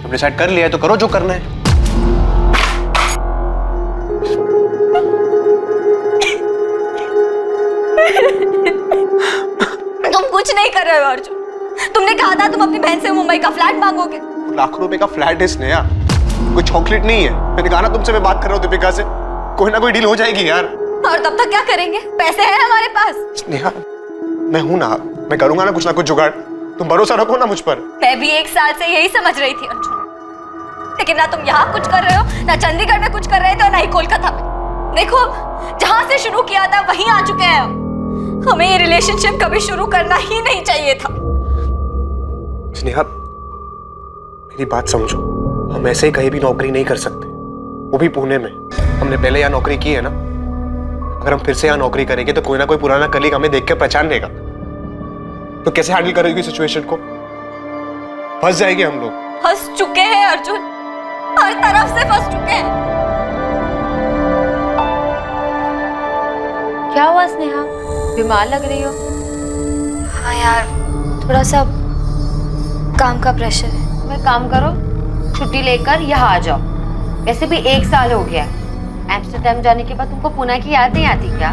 अब डिसाइड कर लिया है तो करो जो करना है। तुमने कहा था तुम अपनी बहन से मुंबई का फ्लैट मांगोगे। लाखों रुपए का फ्लैट है स्नेहा, कोई चॉकलेट नहीं है। मैंने कहा ना तुमसे, मैं बात कर रहा हूँ दीपिका से, कोई ना कोई डील हो जाएगी यार। और तब तक क्या करेंगे? पैसे हैं हमारे पास। स्नेहा मैं हूं ना, मैं करूंगा ना कुछ जुगाड़, तुम भरोसा रखो ना मुझ पर। मैं भी 1 साल से यही समझ रही थी अर्जुन, लेकिन ना तुम यहाँ कुछ कर रहे हो, ना चंडीगढ़ में कुछ कर रहे थे और ना ही कोलकाता में। देखो जहां से शुरू किया था वहीं आ चुके हैं हम। हमें ये रिलेशनशिप कभी शुरू करना ही नहीं चाहिए था। स्नेहा मेरी बात समझो, हम ऐसे ही कहीं भी नौकरी नहीं कर सकते, वो भी पुणे में। हमने पहले यहाँ नौकरी की है ना, अगर हम फिर से यहाँ नौकरी करेंगे तो कोई ना कोई पुराना कलीग हमें देख के पहचान लेगा, तो कैसे हैंडल करेगी सिचुएशन को? फंस जाएंगे हम लोग। फंस चुके हैं अर्जुन, हर तरफ से फंस चुके हैं। क्या हुआ स्नेहा, बीमार लग रही हो? हाँ यार, थोड़ा सा काम का प्रेशर है। तुम एक काम करो, छुट्टी लेकर यहाँ आ जाओ। वैसे भी 1 साल हो गया, एम्स्टर्डम जाने के बाद तुमको पुणे की याद नहीं आती क्या?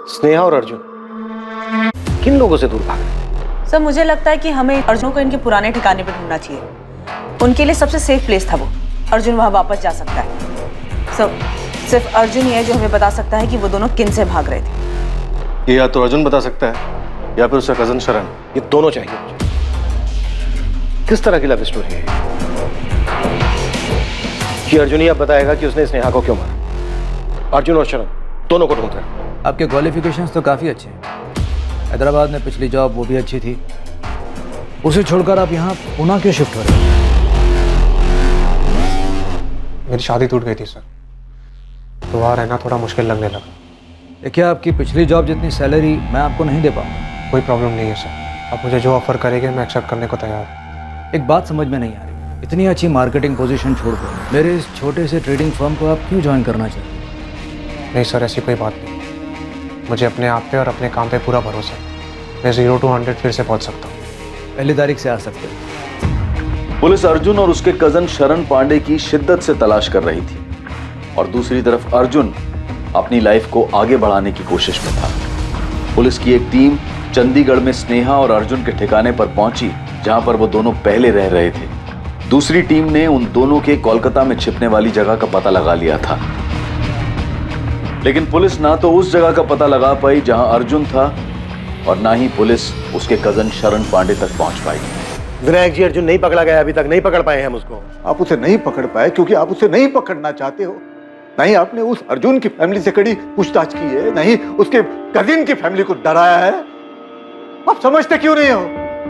स्नेहा और अर्जुन किन लोगों से दूर भागे? सर मुझे लगता है कि हमें अर्जुन को इनके पुराने ठिकाने पर ढूंढना चाहिए। उनके लिए सबसे सेफ प्लेस था वो। अर्जुन वहां वापस जा सकता है। सर सिर्फ अर्जुन ही है जो हमें बता सकता है कि वो दोनों किन से भाग रहे थे। ये या तो अर्जुन बता सकता है या फिर उसका कजन शरण, ये दोनों चाहिए मुझे। किस तरह की लव स्टोरी है कि अर्जुन ही अब बताएगा कि उसने स्नेहा को क्यों मारा? अर्जुन और शरण दोनों को ढूंढ रहे हैं। आपके क्वालिफिकेशंस तो काफ़ी अच्छे हैं। हैदराबाद में पिछली जॉब वो भी अच्छी थी, उसे छोड़कर आप यहाँ पुणे क्यों शिफ्ट हो रहे हैं? मेरी शादी टूट गई थी सर, तो वहाँ रहना थोड़ा मुश्किल लगने लगा। देखिए, आपकी पिछली जॉब जितनी सैलरी मैं आपको नहीं दे पाऊंगा। कोई प्रॉब्लम नहीं है सर, आप मुझे जो ऑफर करेंगे मैं एक्सेप्ट करने को तैयार हूँ। एक बात समझ में नहीं आ रही, इतनी अच्छी मार्केटिंग पोजीशन छोड़कर मेरे इस छोटे से ट्रेडिंग फर्म को आप क्यों ज्वाइन करना चाहिए? नहीं सर, ऐसी कोई बात नहीं, मुझे अपने आप पे और अपने काम पे पूरा भरोसा है। मैं 0 to 100 फिर से पहुँच सकता हूँ। पहली तारीख से आ सकते हैं। पुलिस अर्जुन और उसके कजन शरण पांडे की शिद्दत से तलाश कर रही थी और दूसरी तरफ अर्जुन अपनी लाइफ को आगे बढ़ाने की कोशिश में था। पुलिस की एक टीम चंडीगढ़ में स्नेहा और अर्जुन के ठिकाने पर पहुंची, जहां पर वो दोनों पहले रह रहे थे। दूसरी टीम ने उन दोनों के कोलकाता में छिपने वाली जगह का पता लगा लिया था, लेकिन पुलिस ना तो उस जगह का पता लगा पाई जहां अर्जुन था और ना ही पुलिस उसके कजन शरण पांडे तक पहुंच पाई। विनायक जी, अर्जुन नहीं पकड़ा गया, अभी तक नहीं पकड़ पाए हम उसको। आप उसे नहीं पकड़ पाए क्योंकि आप उसे नहीं पकड़ना चाहते हो। नहीं आपने उस अर्जुन की फैमिली से कड़ी पूछताछ की है, नहीं उसके कजिन की फैमिली को डराया है। आप समझते क्यों नहीं हो?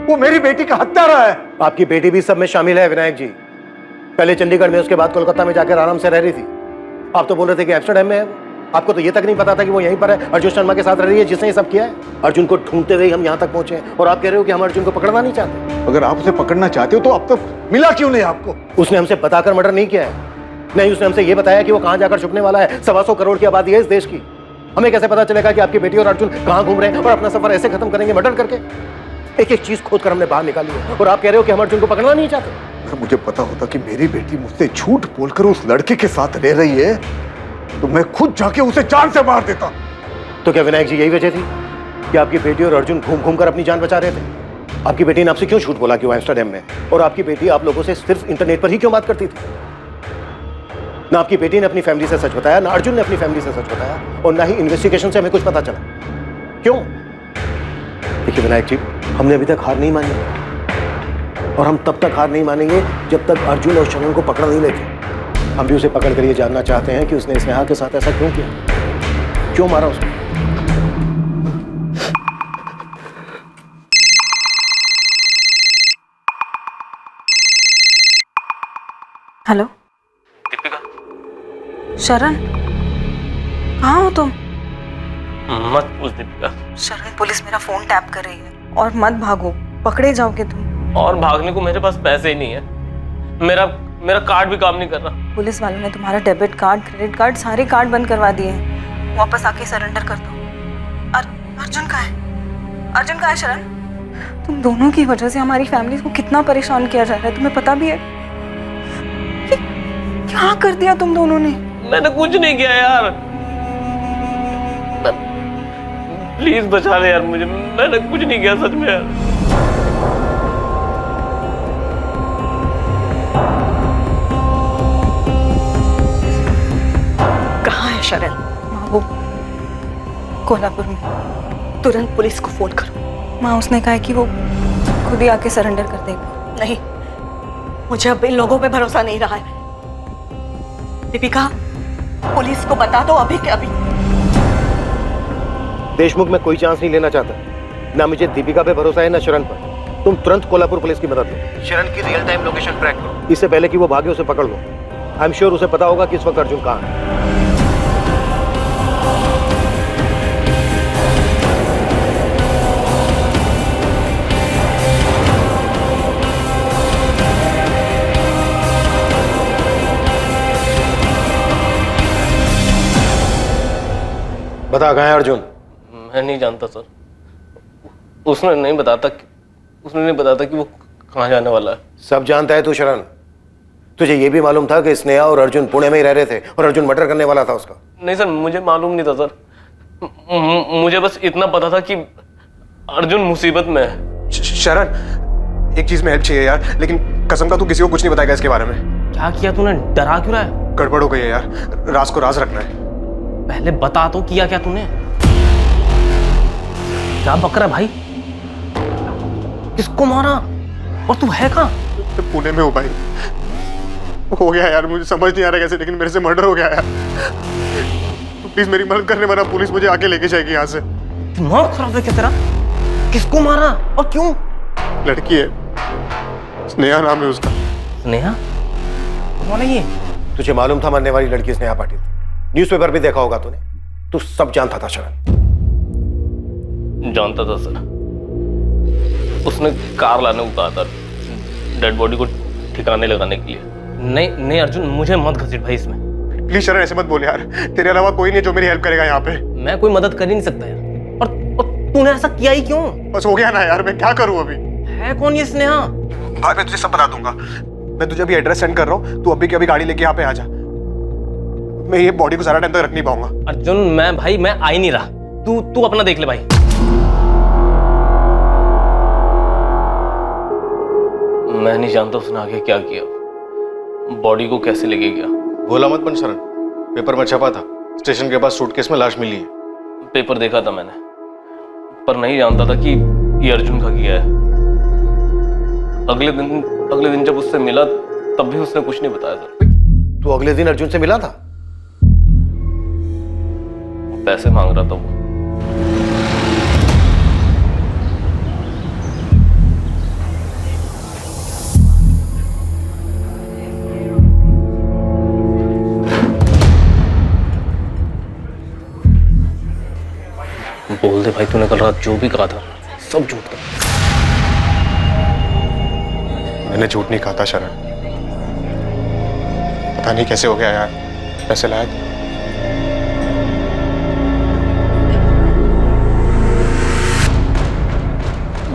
वो मेरी बेटी का हत्यारा है। आपकी बेटी भी सब में शामिल है विनायक जी। पहले चंडीगढ़ में, उसके बाद कोलकाता में जाकर आराम से रह रही थी। आप तो बोल रहे थे कि एम्स्टर्डम में है। आपको तो ये तक नहीं पता था कि वो यहीं पर है, अर्जुन शर्मा के साथ रह रही है जिसने ये सब किया है। अर्जुन को ढूंढते हुए हम यहाँ तक पहुंचे और आप कह रहे हो कि हम अर्जुन को पकड़ना नहीं चाहते। अगर आप उसे पकड़ना चाहते हो तो अब तक मिला क्यों नहीं आपको? उसने हमसे बताकर मर्डर नहीं किया है, नहीं उसने हमसे ये बताया कि वो कहाँ जाकर छुपने वाला है। 125 करोड़ की आबादी है इस देश की। हमें कैसे पता चलेगा कि आपकी बेटी और अर्जुन कहाँ घूम रहे हैं और अपना सफर ऐसे खत्म करेंगे मर्डर करके? एक एक चीज खोद कर हमने बाहर निकाली है और आप कह रहे हो कि हम अर्जुन को पकड़ना नहीं चाहते। अगर मुझे पता होता कि मेरी बेटी मुझसे झूठ बोलकर उस लड़के के साथ रह रही है तो मैं खुद जाके उसे जान से मार देता। तो क्या विनायक जी यही वजह थी कि आपकी बेटी और अर्जुन घूम घूम कर अपनी जान बचा रहे थे? आपकी बेटी ने आपसे क्यों झूठ बोला कि वो एम्स्टर्डम में, और आपकी बेटी आप लोगों से सिर्फ इंटरनेट पर ही क्यों बात करती थी? ना आपकी बेटी ने अपनी फैमिली से सच बताया, ना अर्जुन ने अपनी फैमिली से सच बताया, और ना ही इन्वेस्टिगेशन से हमें कुछ पता चला। क्यों? देखिए विनायक जी, हमने अभी तक हार नहीं मानी और हम तब तक हार नहीं मानेंगे जब तक अर्जुन और शरण को पकड़ नहीं लेते। हम भी उसे पकड़ कर ये जानना चाहते हैं कि उसने स्नेहा के साथ ऐसा क्यों किया, क्यों मारा उसको। हेलो दीपिका। शरण, कहाँ हो तुम? मत पूछ दीपिका। शरण, पुलिस मेरा फोन टैप कर रही है और मत भागो, पकड़े जाओगे तुम। और भागने को मेरे पास पैसे ही नहीं है, मेरा कार्ड भी काम नहीं कर रहा। पुलिस वालों ने तुम्हारा डेबिट कार्ड, क्रेडिट कार्ड, सारे कार्ड बंद करवा दिए हैं। वापस आके सरेंडर कर दो। अर्जुन कहाँ है? अर्जुन कहाँ है शरण? तुम दोनों की वजह से हमारी फैमिली को कितना परेशान किया जा रहा है, तुम्हें पता भी है? क्या कर दिया तुम दोनों ने? मैंने कुछ नहीं किया यार। प्लीज बचा ले यार मुझे, मैंने कुछ नहीं किया सच में यार। कहाँ है शरण? माँ वो कोल्हापुर में, तुरंत पुलिस को फोन करो। माँ उसने कहा है कि वो खुद ही आके सरेंडर कर देगा। नहीं, मुझे अब इन लोगों पे भरोसा नहीं रहा है। दीपिका, पुलिस को बता दो अभी के अभी। देशमुख में कोई चांस नहीं लेना चाहता, ना मुझे दीपिका पे भरोसा है ना शरण पर। तुम तुरंत कोल्हापुर पुलिस की मदद लो, शरण की रियल टाइम लोकेशन ट्रैक करो, इससे पहले कि वो भागे उसे पकड़ लो। आई एम श्योर उसे पता होगा कि इस वक्त अर्जुन कहाँ है। बता कहाँ है अर्जुन? मैं नहीं जानता सर, उसने नहीं बताता कि वो कहाँ जाने वाला है। सब जानता है तू शरण। तुझे ये भी मालूम था कि स्नेहा और अर्जुन पुणे में ही रह रहे थे और अर्जुन मर्डर करने वाला था उसका? नहीं सर, मुझे मालूम नहीं था सर। मुझे बस इतना पता था कि अर्जुन मुसीबत में है। शरण, एक चीज में हेल्प चाहिए यार, लेकिन कसम का तू किसी को कुछ नहीं बताएगा इसके बारे में। क्या किया तूने? डरा क्यों रहा है? गड़बड़ हो गई है यार, राज को राज रखना है। पहले बता तो, किया क्या तूने? क्या बक रहा है भाई? किसको मारा? और तू है कहाँ? पुणे में हो भाई। हो गया यार, मुझे समझ नहीं आ रहा कैसे, लेकिन मेरे से मर्डर हो गया यार। तो प्लीज मेरी मदद करने वाला, पुलिस मुझे आके लेके जाएगी यहाँ से। दिमाग खराब है क्या तेरा? किसको मारा और क्यों? लड़की है, स्नेहा नाम है उसका। स्नेहा? कौन है ये? तुझे मालूम था मरने वाली लड़की स्नेहा पाटिल? न्यूज़पेपर भी देखा होगा तूने। तू सब जानता था शरण। जानता था सर, उसने कार लाने को कहा था डेड बॉडी को ठिकाने लगाने के लिए। नहीं अर्जुन, मुझे मत घसीट भाई इसमें। प्लीज शरण ऐसे मत बोल यार, तेरे अलावा कोई नहीं जो मेरी हेल्प करेगा यहाँ पे। मैं कोई मदद कर ही नहीं सकता यार, और तूने ऐसा किया ही क्यों? बस हो गया ना यार, मैं क्या करूँ अभी? है कौन ये स्नेहा? भाई मैं तुझे सब बता दूंगा। मैं तुझे अभी एड्रेस सेंड कर रहा हूँ, तू अभी की अभी गाड़ी लेके यहाँ पे आ जा। मैं ये बॉडी को सारा टाइम तक रख नहीं पाऊंगा। अर्जुन मैं आ ही नहीं रहा, तू अपना देख ले भाई। मैं नहीं जानता उसने आगे क्या किया, बॉडी को कैसे लेके गया। भोला मत बन शरण, पेपर में छपा था, स्टेशन के पास सूटकेस में लाश मिली है। पेपर देखा था मैंने, पर नहीं जानता था कि ये अर्जुन का किया है। अगले दिन जब उससे मिला तब भी उसने कुछ नहीं बताया सर। तू अगले दिन अर्जुन से मिला था? पैसे मांग रहा था वो। बोल दे भाई, तूने कल रात जो भी कहा था सब झूठ था। मैंने झूठ नहीं कहा था शरण, पता नहीं कैसे हो गया यार। पैसे लाया था।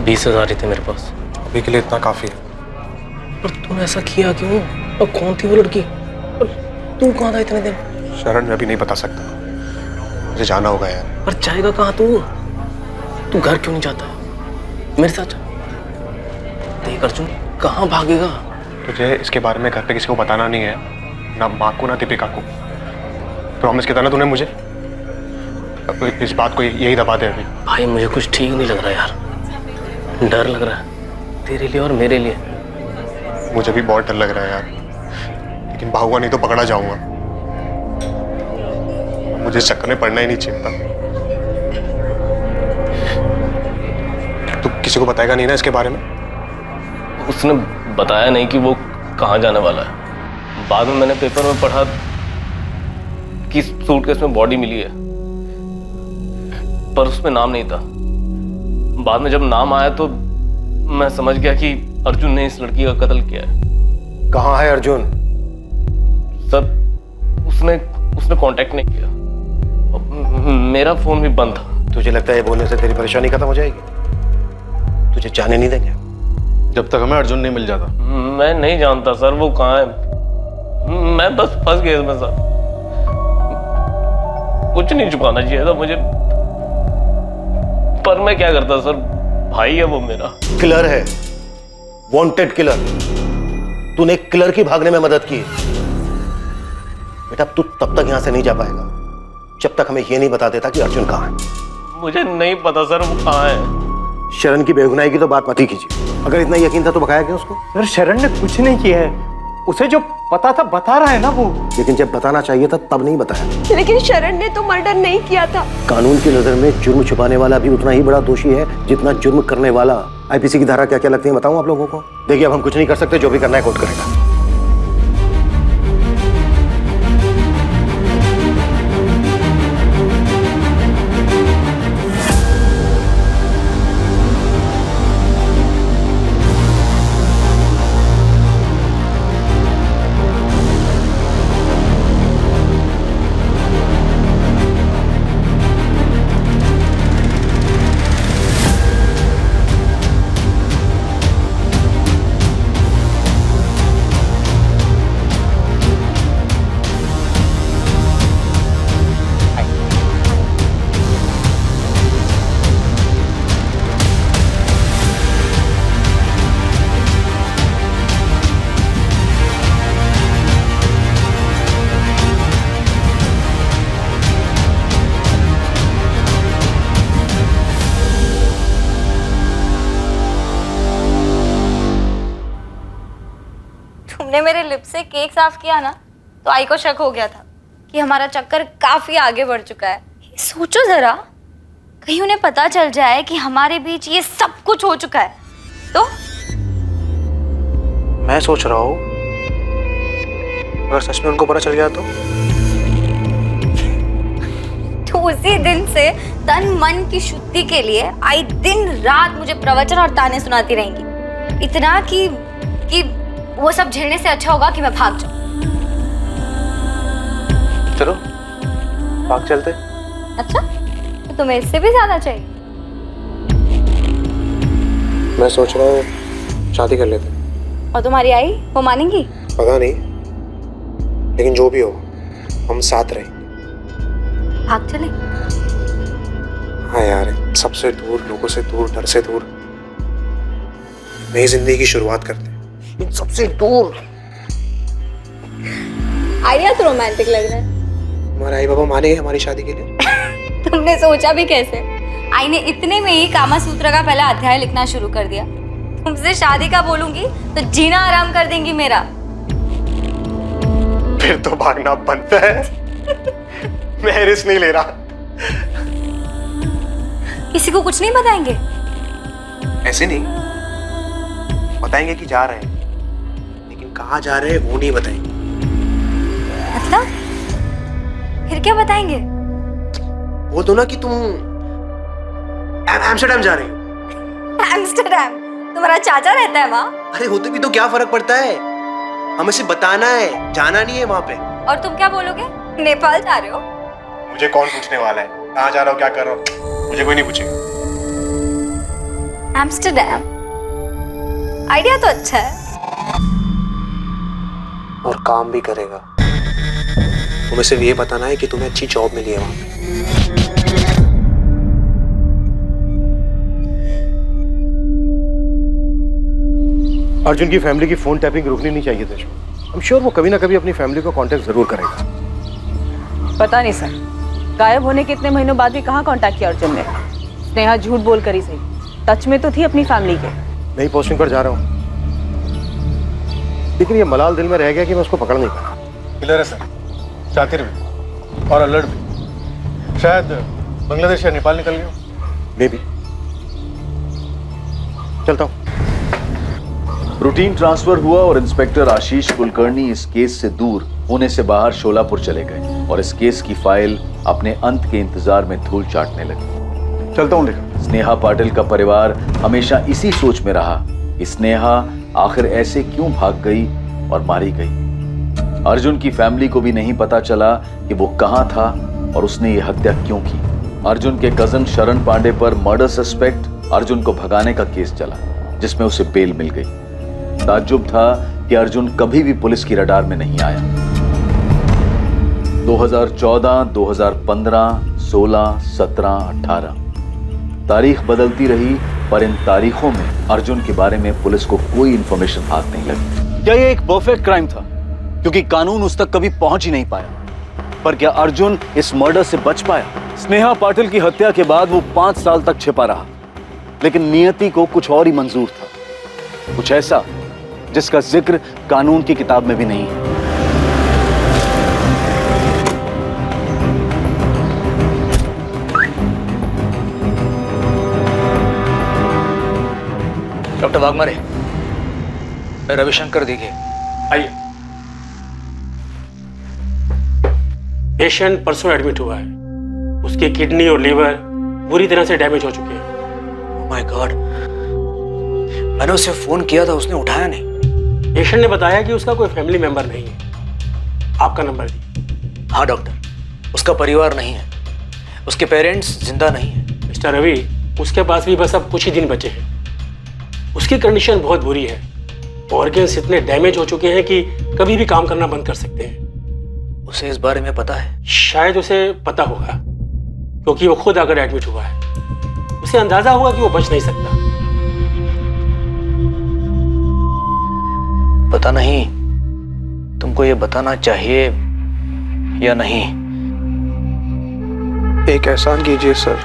$20,000 थे मेरे पास। अभी के लिए इतना काफी है। पर तूने ऐसा किया क्यों? और कौन थी वो लड़की? और तू कहाँ था इतने दिन? शरण मैं अभी नहीं बता सकता, मुझे जाना होगा यार। पर जाएगा कहाँ तू? तू घर क्यों नहीं जाता? मेरे साथ जा। देख अर्जुन, कहाँ भागेगा? तुझे इसके बारे में घर पे किसी को बताना नहीं है, ना माँ को ना दीपिका को। प्रॉमिस किया था ना तूने मुझे। इस बात को यही दबा दे अभी। भाई मुझे कुछ ठीक नहीं लग रहा यार, डर लग रहा है तेरे लिए और मेरे लिए। मुझे भी बहुत डर लग रहा है यार, लेकिन भागूंगा नहीं तो पकड़ा जाऊंगा। मुझे इस चक्कर में पड़ना ही नहीं चाहिए था। तू किसी को बताएगा नहीं ना इसके बारे में? उसने बताया नहीं कि वो कहाँ जाने वाला है। बाद में मैंने पेपर में पढ़ा कि सूटकेस में बॉडी मिली है, पर उसमें नाम नहीं था। बाद में जब नाम आया तो मैं समझ गया कि अर्जुन ने इस लड़की का कत्ल किया है। कहाँ है अर्जुन? सर उसने कांटेक्ट नहीं किया, मेरा फोन भी बंद था। तुझे लगता है ये बोलने से तेरी परेशानी खत्म हो जाएगी? तुझे जाने नहीं देंगे जब तक हमें अर्जुन नहीं मिल जाता। मैं नहीं जानता सर वो कहाँ है, मैं बस फंस गया इसमें सर। कुछ नहीं छुपाना चाहिए था मुझे, पर मैं क्या करता सर, भाई है वो मेरा। किलर है, वांटेड किलर। तूने एक किलर की भागने में मदद की। बेटा तू तब तक यहां से नहीं जा पाएगा जब तक हमें यह नहीं बता देता कि अर्जुन कहां है। मुझे नहीं पता सर वो कहाँ है। शरण की बेगुनाही की तो बात मत ही कीजिए। अगर इतना यकीन था तो बकाया क्यों उसको? सर शरण ने कुछ नहीं किया है, उसे जो पता था बता रहा है ना वो। लेकिन जब बताना चाहिए था तब नहीं बताया। लेकिन शरण ने तो मर्डर नहीं किया था। कानून की नजर में जुर्म छुपाने वाला भी उतना ही बड़ा दोषी है जितना जुर्म करने वाला। आईपीसी की धारा क्या क्या लगती है बताऊं आप लोगों को? देखिए अब हम कुछ नहीं कर सकते, जो भी करना है कोर्ट करेगा। तुमने मेरे लिप से केक साफ किया ना, तो आई को शक हो गया था कि हमारा चक्कर काफी आगे बढ़ चुका है। सोचो जरा, कहीं उन्हें पता चल जाए कि हमारे बीच ये सब कुछ हो चुका है तो? मैं सोच रहा हूँ अगर सच में उनको पता चल गया तो उसी दिन से तन मन की शुद्धि के लिए आई दिन रात मुझे प्रवचन और ताने सुनाती रहेंगी। इतना कि वो सब झेलने से अच्छा होगा कि मैं भाग जाऊं। चलो भाग चलते। अच्छा, तो तुम्हें इससे भी ज्यादा चाहिए? मैं सोच रहा हूँ शादी कर लेते। और तुम्हारी आई वो मानेंगी? पता नहीं, लेकिन जो भी हो हम साथ रहेंगे। भाग चले? हाँ यार, सबसे दूर, लोगों से दूर, डर से दूर, नई जिंदगी की शुरुआत करते हैं सबसे दूर। आइडिया तो रोमांटिक लग रहा है। हमारे आई बाबा मानेंगे हमारी शादी के लिए? तुमने सोचा भी कैसे? आई ने इतने में ही कामा सूत्र का पहला अध्याय लिखना शुरू कर दिया। तुमसे शादी का बोलूंगी तो जीना आराम कर देंगी मेरा। फिर तो भागना बनता है। मैं रिस्क नहीं ले रहा। किसी को कुछ नहीं बताएंगे? ऐसे नहीं बताएंगे कि जा रहे हैं, लेकिन कहाँ जा रहे हैं वो नहीं बताएंगे। मतलब फिर क्या बताएंगे? वो तो ना कि तुम एम्स्टर्डम जा रही हो। एम्स्टर्डम? तुम्हारा चाचा रहता है वहाँ? अरे होते भी तो क्या फर्क पड़ता है, हमें सिर्फ बताना है, जाना नहीं है वहाँ पे। और तुम क्या बोलोगे? नेपाल जा रहे हो? मुझे कौन पूछने वाला है कहाँ जा रहा हो, क्या कर रहा हो? मुझे कोई नहीं पूछेगा। एम्स्टर्डम आइडिया तो अच्छा है, और काम भी करेगा। तुम्हें सिर्फ ये बताना है कि तुम्हें अच्छी जॉब मिली है वहाँ पे। अर्जुन की फैमिली की फोन टैपिंग रुकनी नहीं चाहिए थी। आई एम श्योर वो कभी ना कभी अपनी फैमिली को कांटेक्ट जरूर करेगा। पता नहीं सर, गायब होने के इतने महीनों बाद भी कहाँ कांटेक्ट किया अर्जुन ने। स्नेहा झूठ बोल कर ही सही, टच में तो थी अपनी फैमिली के। नई पोस्टिंग पर जा रहा हूँ, लेकिन ये मलाल दिल में रह गया कि मैं उसको पकड़ नहीं पाया। किलर है सर, शातिर भी और अलर्ट भी। शायद बांग्लादेश या नेपाल निकल गया। May be. चलता हूँ। रूटीन ट्रांसफर हुआ और इंस्पेक्टर आशीष कुलकर्णी इस केस से दूर पुणे से बाहर शोलापुर चले गए और इस केस की फाइल अपने अंत के इंतजार में धूल चाटने लगी। चलता हूँ लेकर। स्नेहा पाटिल का परिवार हमेशा इसी सोच में रहा कि स्नेहा आखिर ऐसे क्यों भाग गई और मारी गई। अर्जुन की फैमिली को भी नहीं पता चला कि वो कहां था और उसने ये हत्या क्यों की। अर्जुन के कजन शरण पांडे पर मर्डर सस्पेक्ट अर्जुन को भगाने का केस चला, जिसमें उसे बेल मिल गई। ताज्जुब था कि अर्जुन कभी भी पुलिस की रडार में नहीं आया। 2014, 2015, 16, 17, 18 तारीख बदलती रही, पर इन तारीखों में अर्जुन के बारे में पुलिस को कोई इंफॉर्मेशन हाथ नहीं लगी। क्या ये एक परफेक्ट क्राइम था? क्योंकि कानून उस तक कभी पहुंच ही नहीं पाया। पर क्या अर्जुन इस मर्डर से बच पाया? स्नेहा पाटिल की हत्या के बाद वो 5 साल तक छिपा रहा, लेकिन नियति को कुछ और ही मंजूर था, कुछ ऐसा जिसका जिक्र कानून की किताब में भी नहीं है। डॉक्टर वाघमारे, मैं रविशंकर दीघे। आइए। पेशेंट परसों एडमिट हुआ है। उसकी किडनी और लीवर बुरी तरह से डैमेज हो चुके हैं। माय गॉड, मैंने उसे फोन किया था, उसने उठाया नहीं। पेशेंट ने बताया कि उसका कोई फैमिली मेंबर नहीं है। आपका नंबर दी। हाँ डॉक्टर, उसका परिवार नहीं है, उसके पेरेंट्स जिंदा नहीं है। मिस्टर रवि, उसके पास भी बस अब कुछ ही दिन बचे हैं। उसकी कंडीशन बहुत बुरी है। ऑर्गन्स इतने डैमेज हो चुके हैं कि कभी भी काम करना बंद कर सकते हैं। उसे इस बारे में पता है? शायद उसे पता होगा, क्योंकि वो खुद आकर एडमिट हुआ है। उसे अंदाजा हुआ कि वो बच नहीं सकता। पता नहीं तुमको ये बताना चाहिए या नहीं। एक एहसान कीजिए सर।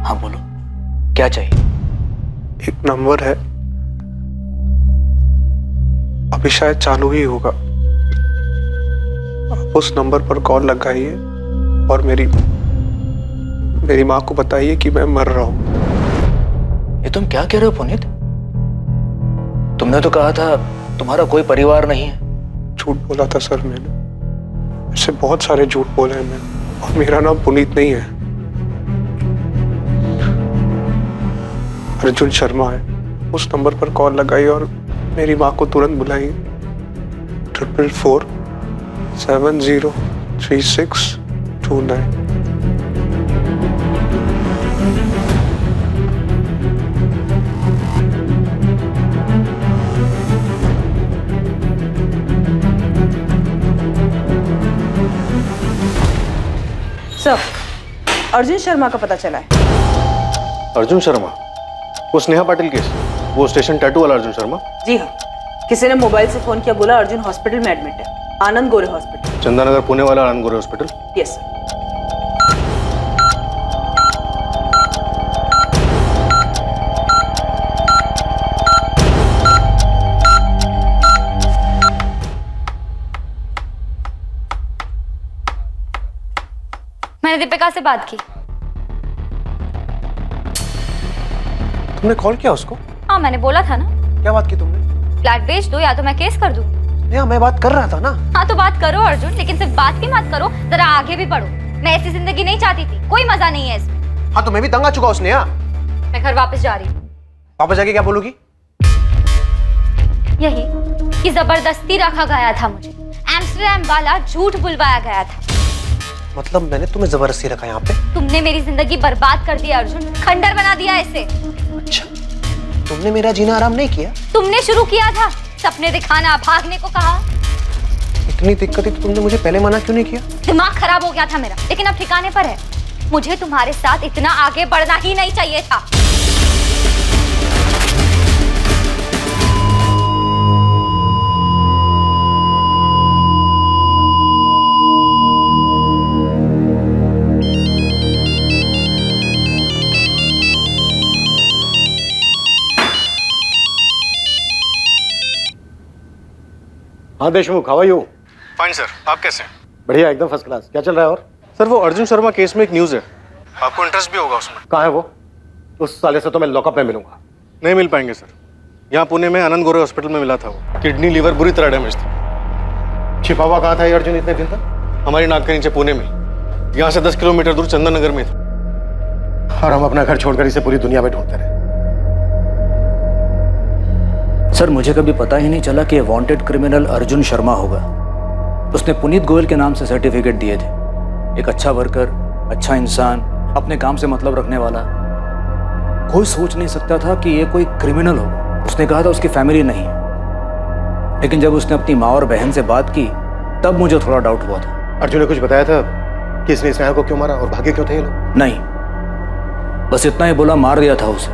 हाँ बोलो, क्या चाहिए? एक नंबर है, अभी शायद चालू ही होगा। आप उस नंबर पर कॉल लगाइए और मेरी माँ को बताइए कि मैं मर रहा हूँ। ये तुम क्या कह रहे हो पुनीत? तुमने तो कहा था तुम्हारा कोई परिवार नहीं है। झूठ बोला था सर मैंने। ऐसे बहुत सारे झूठ बोले हैं मैंने, और मेरा नाम पुनीत नहीं है, अर्जुन शर्मा है। उस नंबर पर कॉल लगाइए और मेरी माँ को तुरंत बुलाइए। 444 703629। सर, अर्जुन शर्मा का पता चला है। अर्जुन शर्मा? वो स्नेहा पाटिल केस, वो स्टेशन टैटू वाला अर्जुन शर्मा? जी हाँ, किसी ने मोबाइल से फोन किया, बोला अर्जुन हॉस्पिटल में एडमिट है, आनंद गोरे हॉस्पिटल। चंदानगर पुणे वाला आनंद गोरे हॉस्पिटल? Yes sir. मैंने दीपिका से बात की। तुमने कॉल किया उसको? हाँ, मैंने बोला था ना। क्या बात की तुमने? फ्लैट बेच दो या तो मैं केस कर दूं। नेहा, मैं बात कर रहा था ना। हाँ तो बात करो अर्जुन, लेकिन सिर्फ बात की मत करो, जरा आगे भी बढ़ो। मैं ऐसी जिंदगी नहीं चाहती थी, कोई मजा नहीं है इसमें। हाँ तो मैं भी तंग आ चुका हूँ नेहा। मैं घर वापस जा रही हूँ। वापस जाके क्या बोलूगी? यही कि जबरदस्ती रखा गया था मुझे, एम्स्टरडैम वाला झूठ बुलवाया गया था। मतलब मैंने तुम्हें जबरदस्ती रखा यहाँ पे? तुमने मेरी जिंदगी बर्बाद कर दिया अर्जुन, खंडर बना दिया इसे। अच्छा, तुमने मेरा जीना आराम नहीं किया? तुमने शुरू किया था, सपने दिखाना, भागने को कहा। इतनी दिक्कत है तो तुमने मुझे पहले मना क्यों नहीं किया? दिमाग खराब हो गया था मेरा, लेकिन अब ठिकाने पर है। मुझे तुम्हारे साथ इतना आगे बढ़ना ही नहीं चाहिए था। हाँ Deshmukh, how are you? Fine sir, आप कैसे हैं? बढ़िया, एकदम फर्स्ट क्लास। क्या चल रहा है? और सर, वो अर्जुन शर्मा केस में एक न्यूज़ है। आपको इंटरेस्ट भी होगा उसमें। कहाँ है वो? उस साले से तो मैं लॉकअप में मिलूंगा। नहीं मिल पाएंगे सर। यहाँ पुणे में आनंद गोरे हॉस्पिटल में मिला था वो। किडनी लीवर बुरी तरह डैमेज थी। छिपा हुआ कहाँ था ये अर्जुन इतने दिन तक? हमारी नाक के नीचे पुणे में। यहाँ से 10 किलोमीटर दूर चंदननगर में था। और हम अपना घर छोड़कर इसे पूरी दुनिया में ढूंढते रहे। सर, मुझे कभी पता ही नहीं चला कि ये वांटेड क्रिमिनल अर्जुन शर्मा होगा। उसने पुनीत गोयल के नाम से सर्टिफिकेट दिए थे। एक अच्छा वर्कर, अच्छा इंसान, अपने काम से मतलब रखने वाला। कोई सोच नहीं सकता था कि ये कोई क्रिमिनल होगा। उसने कहा था उसकी फैमिली नहीं है, लेकिन जब उसने अपनी माँ और बहन से बात की तब मुझे थोड़ा डाउट हुआ था। अर्जुन ने कुछ बताया था कि इसने स्नेहा को क्यों मारा और भागे क्यों थे ये लोग? नहीं, बस इतना ही बोला, मार दिया था उसे,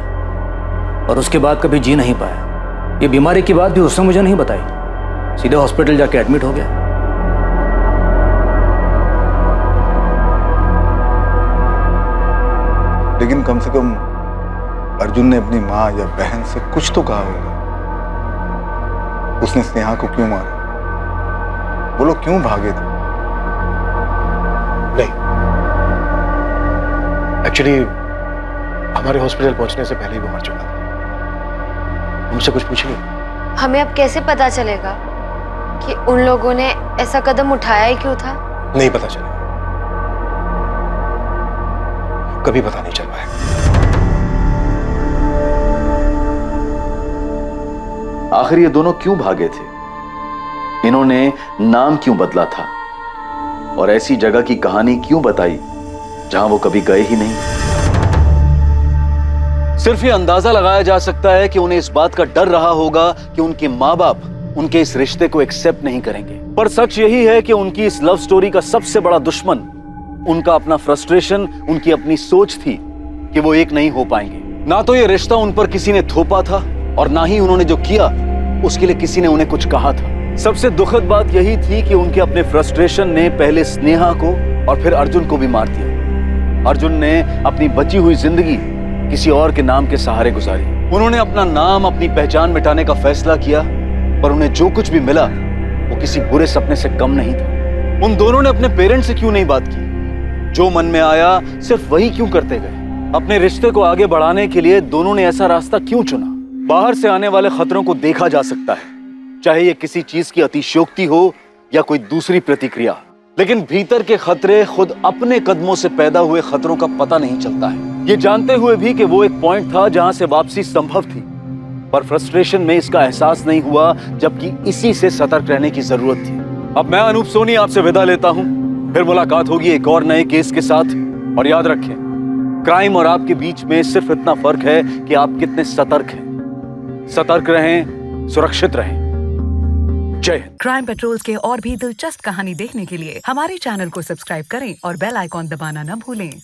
और उसके बाद कभी जी नहीं पाया। ये बीमारी की बात भी उसने मुझे नहीं बताई, सीधे हॉस्पिटल जाके एडमिट हो गया। लेकिन कम से कम अर्जुन ने अपनी माँ या बहन से कुछ तो कहा होगा। उसने स्नेहा को क्यों मारा? वो लोग क्यों भागे थे? नहीं, एक्चुअली हमारे हॉस्पिटल पहुंचने से पहले ही वो मर चुका था। उनसे कुछ पूछिए। हमें अब कैसे पता चलेगा कि उन लोगों ने ऐसा कदम उठाया ही क्यों था? नहीं पता चलेगा, कभी पता नहीं चल पाएगा। आखिर ये दोनों क्यों भागे थे? इन्होंने नाम क्यों बदला था? और ऐसी जगह की कहानी क्यों बताई जहां वो कभी गए ही नहीं? सिर्फ ये अंदाजा लगाया जा सकता है कि उन्हें इस बात का डर रहा होगा कि उनके माँ बाप उनके इस रिश्ते को एक्सेप्ट नहीं करेंगे। पर सच यही है कि उनकी इस लव स्टोरी का सबसे बड़ा दुश्मन उनका अपना फ्रस्ट्रेशन, उनकी अपनी सोच थी कि वो एक नहीं हो पाएंगे। ना तो ये रिश्ता उन पर किसी ने थोपा था और ना ही उन्होंने जो किया उसके लिए किसी ने उन्हें कुछ कहा था। सबसे दुखद बात यही थी कि उनके अपने फ्रस्ट्रेशन ने पहले स्नेहा को और फिर अर्जुन को भी मार दिया। अर्जुन ने अपनी बची हुई जिंदगी किसी और के नाम के सहारे गुजारी। उन्होंने अपना नाम, अपनी पहचान मिटाने का फैसला किया, पर उन्हें जो कुछ भी मिला वो किसी बुरे सपने से कम नहीं था। उन दोनों ने अपने पेरेंट्स से क्यों नहीं बात की? जो मन में आया सिर्फ वही क्यों करते गए? अपने रिश्ते को आगे बढ़ाने के लिए दोनों ने ऐसा रास्ता क्यों चुना? बाहर से आने वाले खतरों को देखा जा सकता है, चाहे ये किसी चीज की अतिशयोक्ति हो या कोई दूसरी प्रतिक्रिया, लेकिन भीतर के खतरे खुद अपने कदमों से पैदा हुए खतरों का पता नहीं चलता है। ये जानते हुए भी कि वो एक पॉइंट था जहां से वापसी संभव थी, पर फ्रस्ट्रेशन में इसका एहसास नहीं हुआ, जबकि इसी से सतर्क रहने की जरूरत थी। अब मैं अनूप सोनी आपसे विदा लेता हूं, फिर मुलाकात होगी एक और नए केस के साथ। और याद रखें, क्राइम और आपके बीच में सिर्फ इतना फर्क है कि आप कितने सतर्क हैं। सतर्क रहें, सुरक्षित रहें। जय हिंद। क्राइम पेट्रोल्स के और भी दिलचस्प कहानी देखने के लिए हमारे चैनल को सब्सक्राइब करें और बेल आइकॉन दबाना न भूलें।